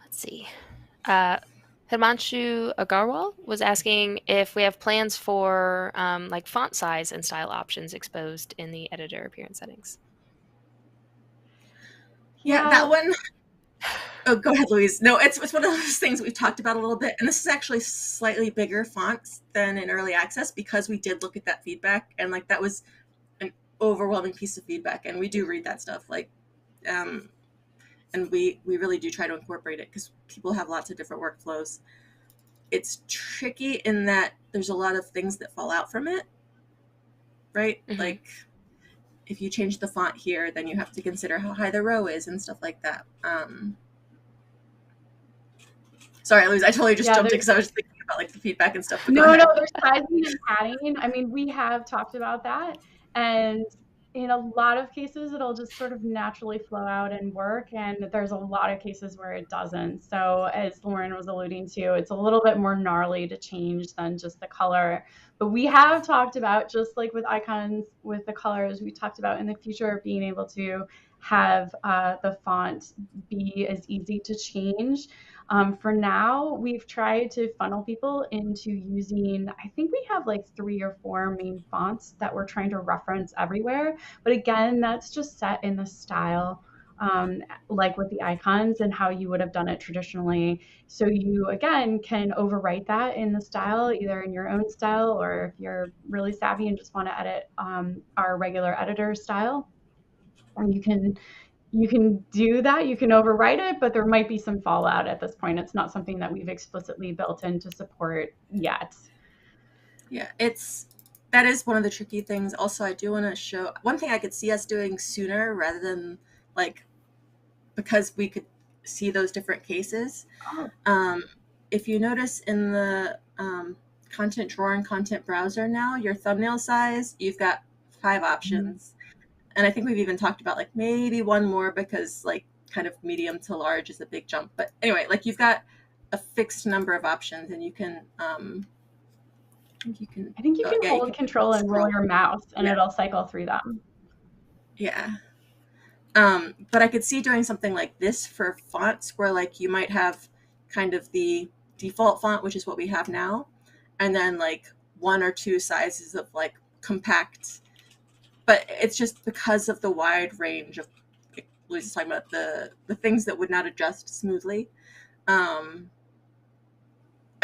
Let's see. Himanshu Agarwal was asking if we have plans for like font size and style options exposed in the editor appearance settings. Yeah, that one. Oh, go ahead, Louise. No, it's one of those things we've talked about a little bit, and this is actually slightly bigger fonts than in early access, because we did look at that feedback, and like that was an overwhelming piece of feedback, and we do read that stuff, like, and we really do try to incorporate it because people have lots of different workflows. It's tricky in that there's a lot of things that fall out from it, right? Mm-hmm. Like, if you change the font here, then you have to consider how high the row is and stuff like that. Sorry, Louise, I totally just jumped in because I was just thinking about like the feedback and stuff. No, there's sizing and padding. I mean, we have talked about that, and in a lot of cases, it'll just sort of naturally flow out and work, and there's a lot of cases where it doesn't. So as Lauren was alluding to, it's a little bit more gnarly to change than just the color. But we have talked about, just like with icons, with the colors, we talked about in the future being able to have the font be as easy to change. For now, we've tried to funnel people into using, I think we have like 3 or 4 main fonts that we're trying to reference everywhere. But again, that's just set in the style, like with the icons and how you would have done it traditionally. So you, again, can overwrite that in the style, either in your own style, or if you're really savvy and just want to edit our regular editor style, and you can do that. You can overwrite it, but there might be some fallout at this point. It's not something that we've explicitly built in to support yet. Yeah, that is one of the tricky things. Also, I do want to show one thing I could see us doing sooner, rather than like, because we could see those different cases. Oh. If you notice in the content drawer and content browser now, your thumbnail size, you've got 5 options. Mm-hmm. And I think we've even talked about like maybe one more, because like kind of medium to large is a big jump. But anyway, like you've got a fixed number of options, and you can I think you can hold control and roll your mouse, and it'll cycle through them. Yeah. But I could see doing something like this for fonts, where like you might have kind of the default font, which is what we have now, and then like 1 or 2 sizes of like compact. But it's just because of the wide range of, like Louise is talking about, the things that would not adjust smoothly. I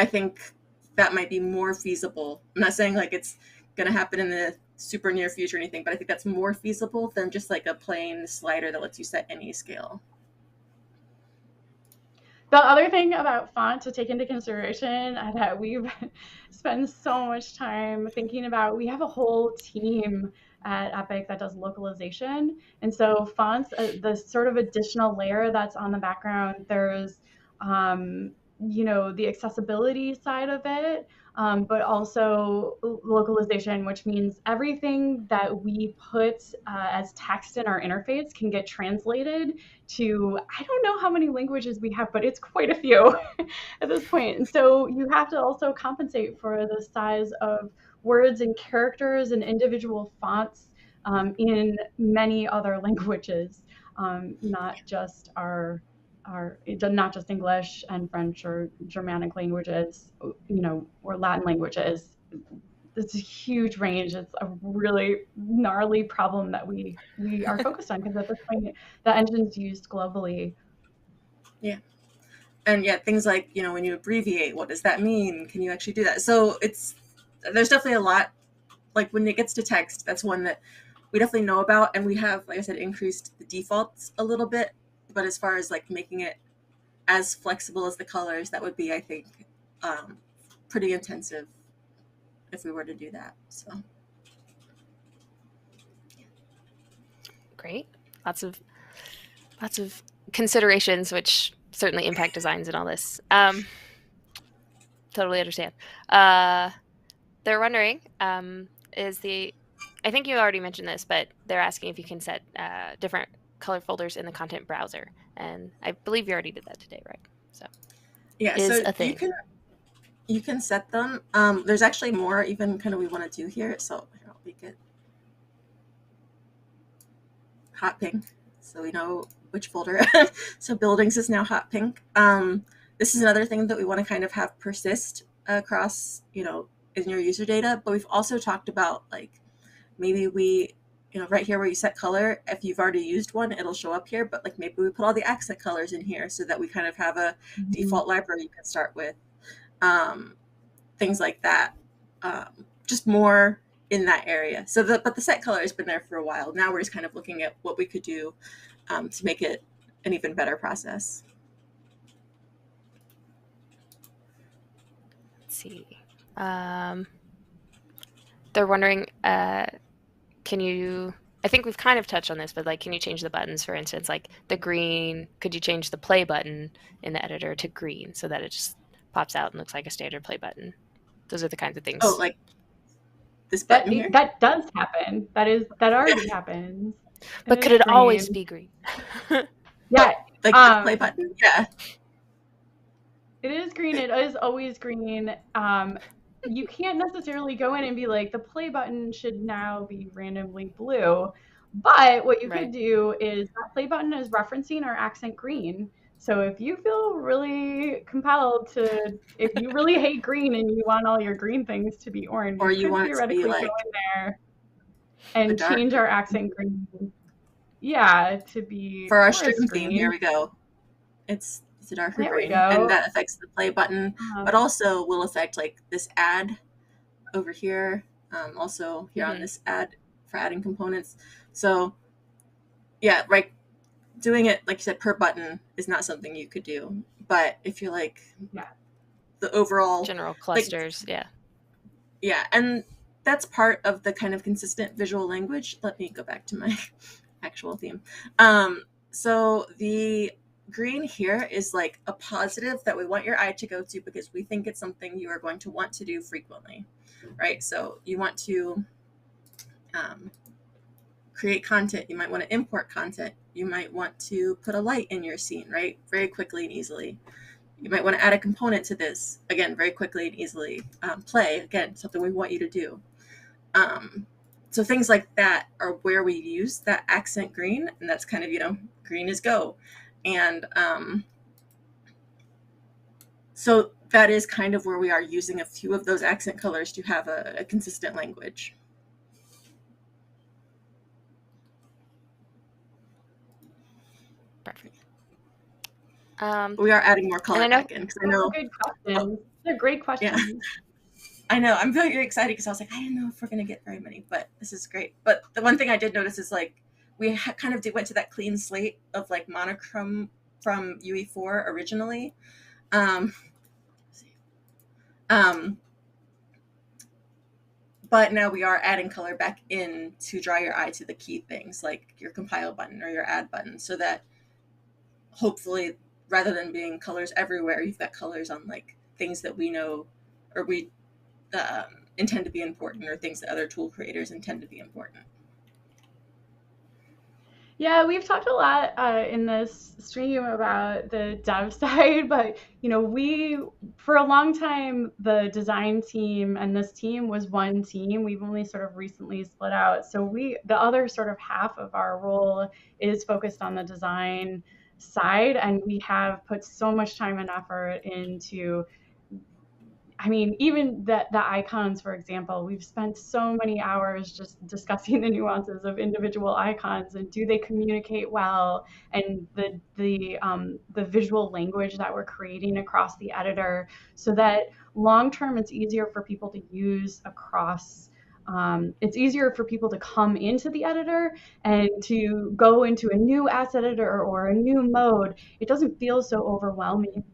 think that might be more feasible. I'm not saying like it's going to happen in the super near future or anything, but I think that's more feasible than just like a plain slider that lets you set any scale. The other thing about font to take into consideration that we've spent so much time thinking about, we have a whole team at Epic that does localization. And so fonts, the sort of additional layer that's on the background, there's, the accessibility side of it, but also localization, which means everything that we put as text in our interface can get translated to, I don't know how many languages we have, but it's quite a few at this point. And so you have to also compensate for the size of words and characters and individual fonts in many other languages, not just not just English and French or Germanic languages, or Latin languages. It's a huge range. It's a really gnarly problem that we are focused on, because at this point, the engine's used globally. Yeah. And yeah, things like, when you abbreviate, what does that mean? Can you actually do that? So there's definitely a lot, like when it gets to text, that's one that we definitely know about. And we have, like I said, increased the defaults a little bit. But as far as like making it as flexible as the colors, that would be, I think, pretty intensive if we were to do that. So great, lots of considerations which certainly impact designs and all this. Totally understand. They're wondering, I think you already mentioned this, but they're asking if you can set different color folders in the content browser, and I believe you already did that today, right? So yeah, so you can set them. There's actually more even kind of we want to do here, so I'll make it hot pink so we know which folder. So buildings is now hot pink. This is another thing that we want to kind of have persist across, in your user data, but we've also talked about like maybe we, right here where you set color, if you've already used one, it'll show up here, but like maybe we put all the accent colors in here so that we kind of have a default library you can start with. Things like that, just more in that area. But the set color has been there for a while. Now we're just kind of looking at what we could do to make it an even better process. Let's see. They're wondering, can you, I think we've kind of touched on this, but like, can you change the buttons, for instance, like the green, could you change the play button in the editor to green so that it just pops out and looks like a standard play button? Those are the kinds of things. Oh, like this button here? That does happen. That already happens. But could it always be green? Yeah. Like the play button? Yeah. It is green. It is always green. You can't necessarily go in and be like, the play button should now be randomly blue. But what you could do is that play button is referencing our accent green. So if you feel really compelled to, if you really hate green and you want all your green things to be orange, or you want theoretically to be like go in there and change our accent green. Yeah, to be for our stream theme. Here we go. It's a darker green, and that affects the play button, but also will affect like this add over here. Also here on this add for adding components. So yeah, right. Doing it, like you said, per button is not something you could do. But if you're like the overall general clusters, yeah, and that's part of the kind of consistent visual language. Let me go back to my actual theme. So the green here is like a positive that we want your eye to go to because we think it's something you are going to want to do frequently, right? So you want to create content. You might want to import content. You might want to put a light in your scene, right? Very quickly and easily. You might want to add a component to this, again, very quickly and easily. Play, again, something we want you to do. So things like that are where we use that accent green, and that's kind of, green is go. And so that is kind of where we are using a few of those accent colors to have a consistent language. Perfect. We are adding more color back in because I know. Good questions. They're great questions. I know. I'm very excited because I was like, I didn't know if we're going to get very many, but this is great. But the one thing I did notice is like we kind of went to that clean slate of like monochrome from UE4 originally. But now we are adding color back in to draw your eye to the key things like your compile button or your add button, so that hopefully rather than being colors everywhere, you've got colors on like things that we know or we intend to be important, or things that other tool creators intend to be important. Yeah, we've talked a lot in this stream about the dev side, but we for a long time the design team and this team was one team. We've only sort of recently split out, so the other sort of half of our role is focused on the design side, and we have put so much time and effort into. I mean, even the icons, for example, we've spent so many hours just discussing the nuances of individual icons and do they communicate well, and the visual language that we're creating across the editor, so that long term it's easier for people to use across. It's easier for people to come into the editor and to go into a new asset editor or a new mode. It doesn't feel so overwhelming.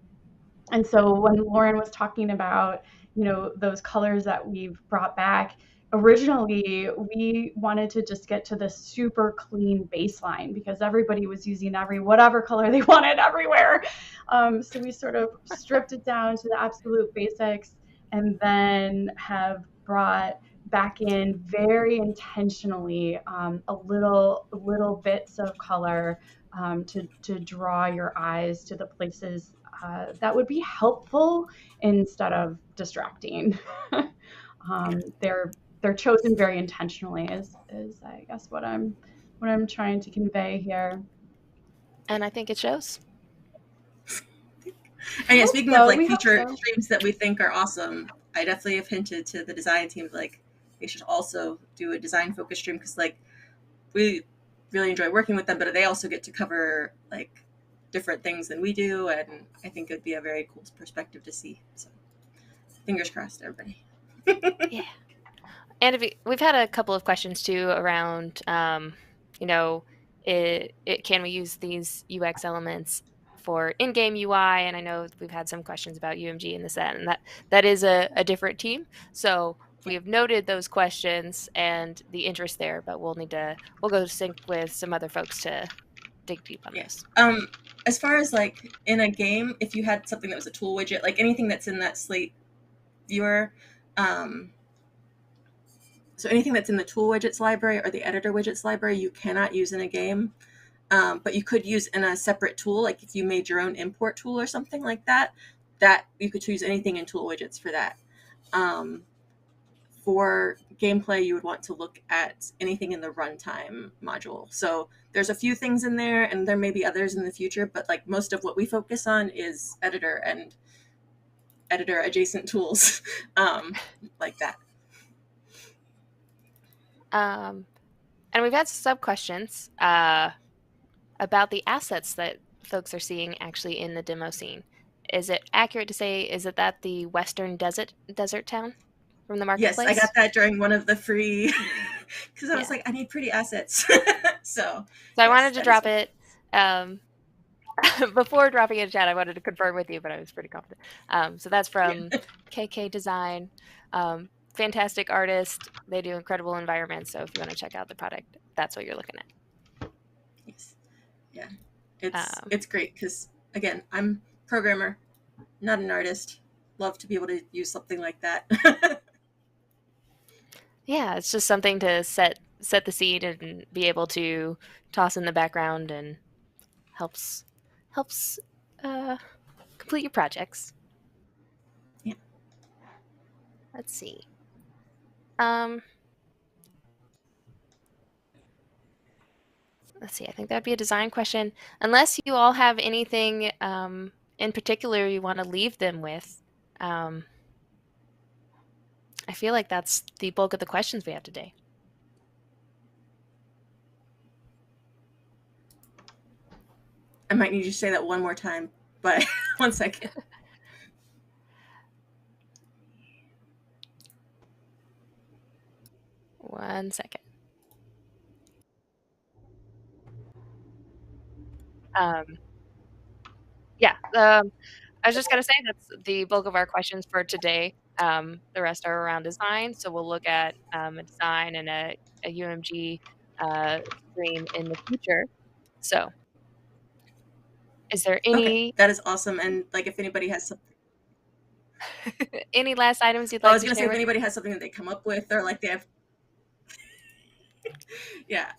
And so when Lauren was talking about, those colors that we've brought back, originally we wanted to just get to the super clean baseline because everybody was using whatever color they wanted everywhere. So we sort of stripped it down to the absolute basics, and then have brought back in very intentionally a little bits of color to draw your eyes to the places that would be helpful instead of distracting. They're chosen very intentionally is I guess what I'm trying to convey here. And I think it shows. And yeah, speaking of like future streams that we think are awesome, I definitely have hinted to the design team like they should also do a design focused stream, because like we really enjoy working with them, but they also get to cover like different things than we do, and I think it would be a very cool perspective to see. So fingers crossed, everybody. Yeah. And we've had a couple of questions too around, can we use these UX elements for in-game UI? And I know we've had some questions about UMG and this, and that is a different team. So we have noted those questions and the interest there, but we'll go sync with some other folks to dig deep on this. As far as like in a game, if you had something that was a tool widget, like anything that's in that Slate viewer, so anything that's in the tool widgets library or the editor widgets library, you cannot use in a game, but you could use in a separate tool. Like if you made your own import tool or something like that, that you could choose anything in tool widgets for that. For gameplay, you would want to look at anything in the runtime module. So there's a few things in there, and there may be others in the future, but like most of what we focus on is editor and editor adjacent tools, like that. And we've had some questions about the assets that folks are seeing actually in the demo scene. Is it accurate to say, is it that the Western desert town from the marketplace? Yes, I got that during one of the free, because I was like, I need pretty assets. So I wanted to drop it. Before dropping it in chat, I wanted to confirm with you, but I was pretty confident. So that's from KK Design. Fantastic artist. They do incredible environments. So if you want to check out the product, that's what you're looking at. Yes. Yeah. It's great because, again, I'm a programmer, not an artist. Love to be able to use something like that. Yeah, it's just something to set the scene and be able to toss in the background, and helps complete your projects. Yeah. Let's see. Let's see. I think that'd be a design question. Unless you all have anything in particular you want to leave them with. I feel like that's the bulk of the questions we have today. I might need you to say that one more time, but 1 second. 1 second. Yeah, I was just going to say that's the bulk of our questions for today. The rest are around design, so we'll look at a design and a UMG stream in the future. So, is there Okay, any that is awesome. And like, if anybody has something, any last items you'd I like was to gonna say, share if with? anybody has something that they come up with, or like they have, yeah,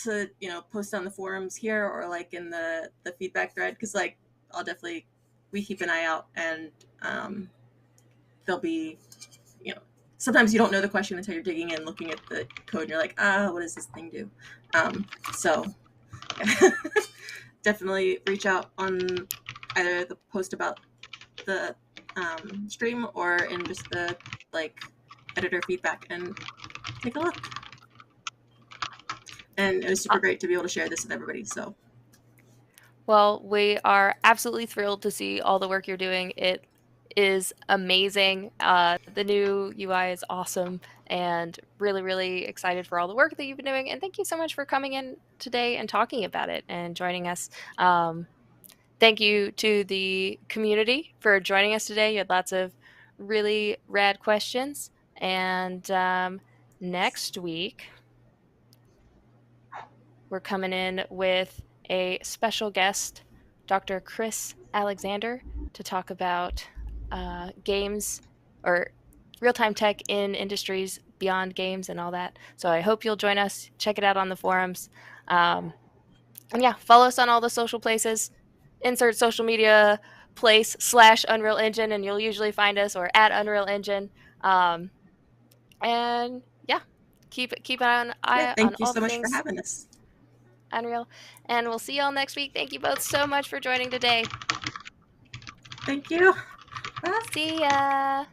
to post on the forums here, or like in the feedback thread, because like we keep an eye out, and there'll be, sometimes you don't know the question until you're digging in, looking at the code, and you're like, what does this thing do? So definitely reach out on either the post about the stream, or in just the editor feedback, and take a look. And it was super great to be able to share this with everybody. So, well, we are absolutely thrilled to see all the work you're doing. It is amazing. The new UI is awesome, and really, really excited for all the work that you've been doing. And thank you so much for coming in today and talking about it and joining us. Thank you to the community for joining us today. You had lots of really rad questions. And next week, we're coming in with a special guest, Dr. Chris Alexander, to talk about games or real-time tech in industries beyond games and all that. So I hope you'll join us. Check it out on the forums. And yeah, follow us on all the social places. Insert social media place /Unreal Engine, and you'll usually find us, or at Unreal Engine. And yeah, keep an eye on thank you all so the much for things having us. Unreal. And we'll see y'all next week. Thank you both so much for joining today. Thank you. Bye. See ya.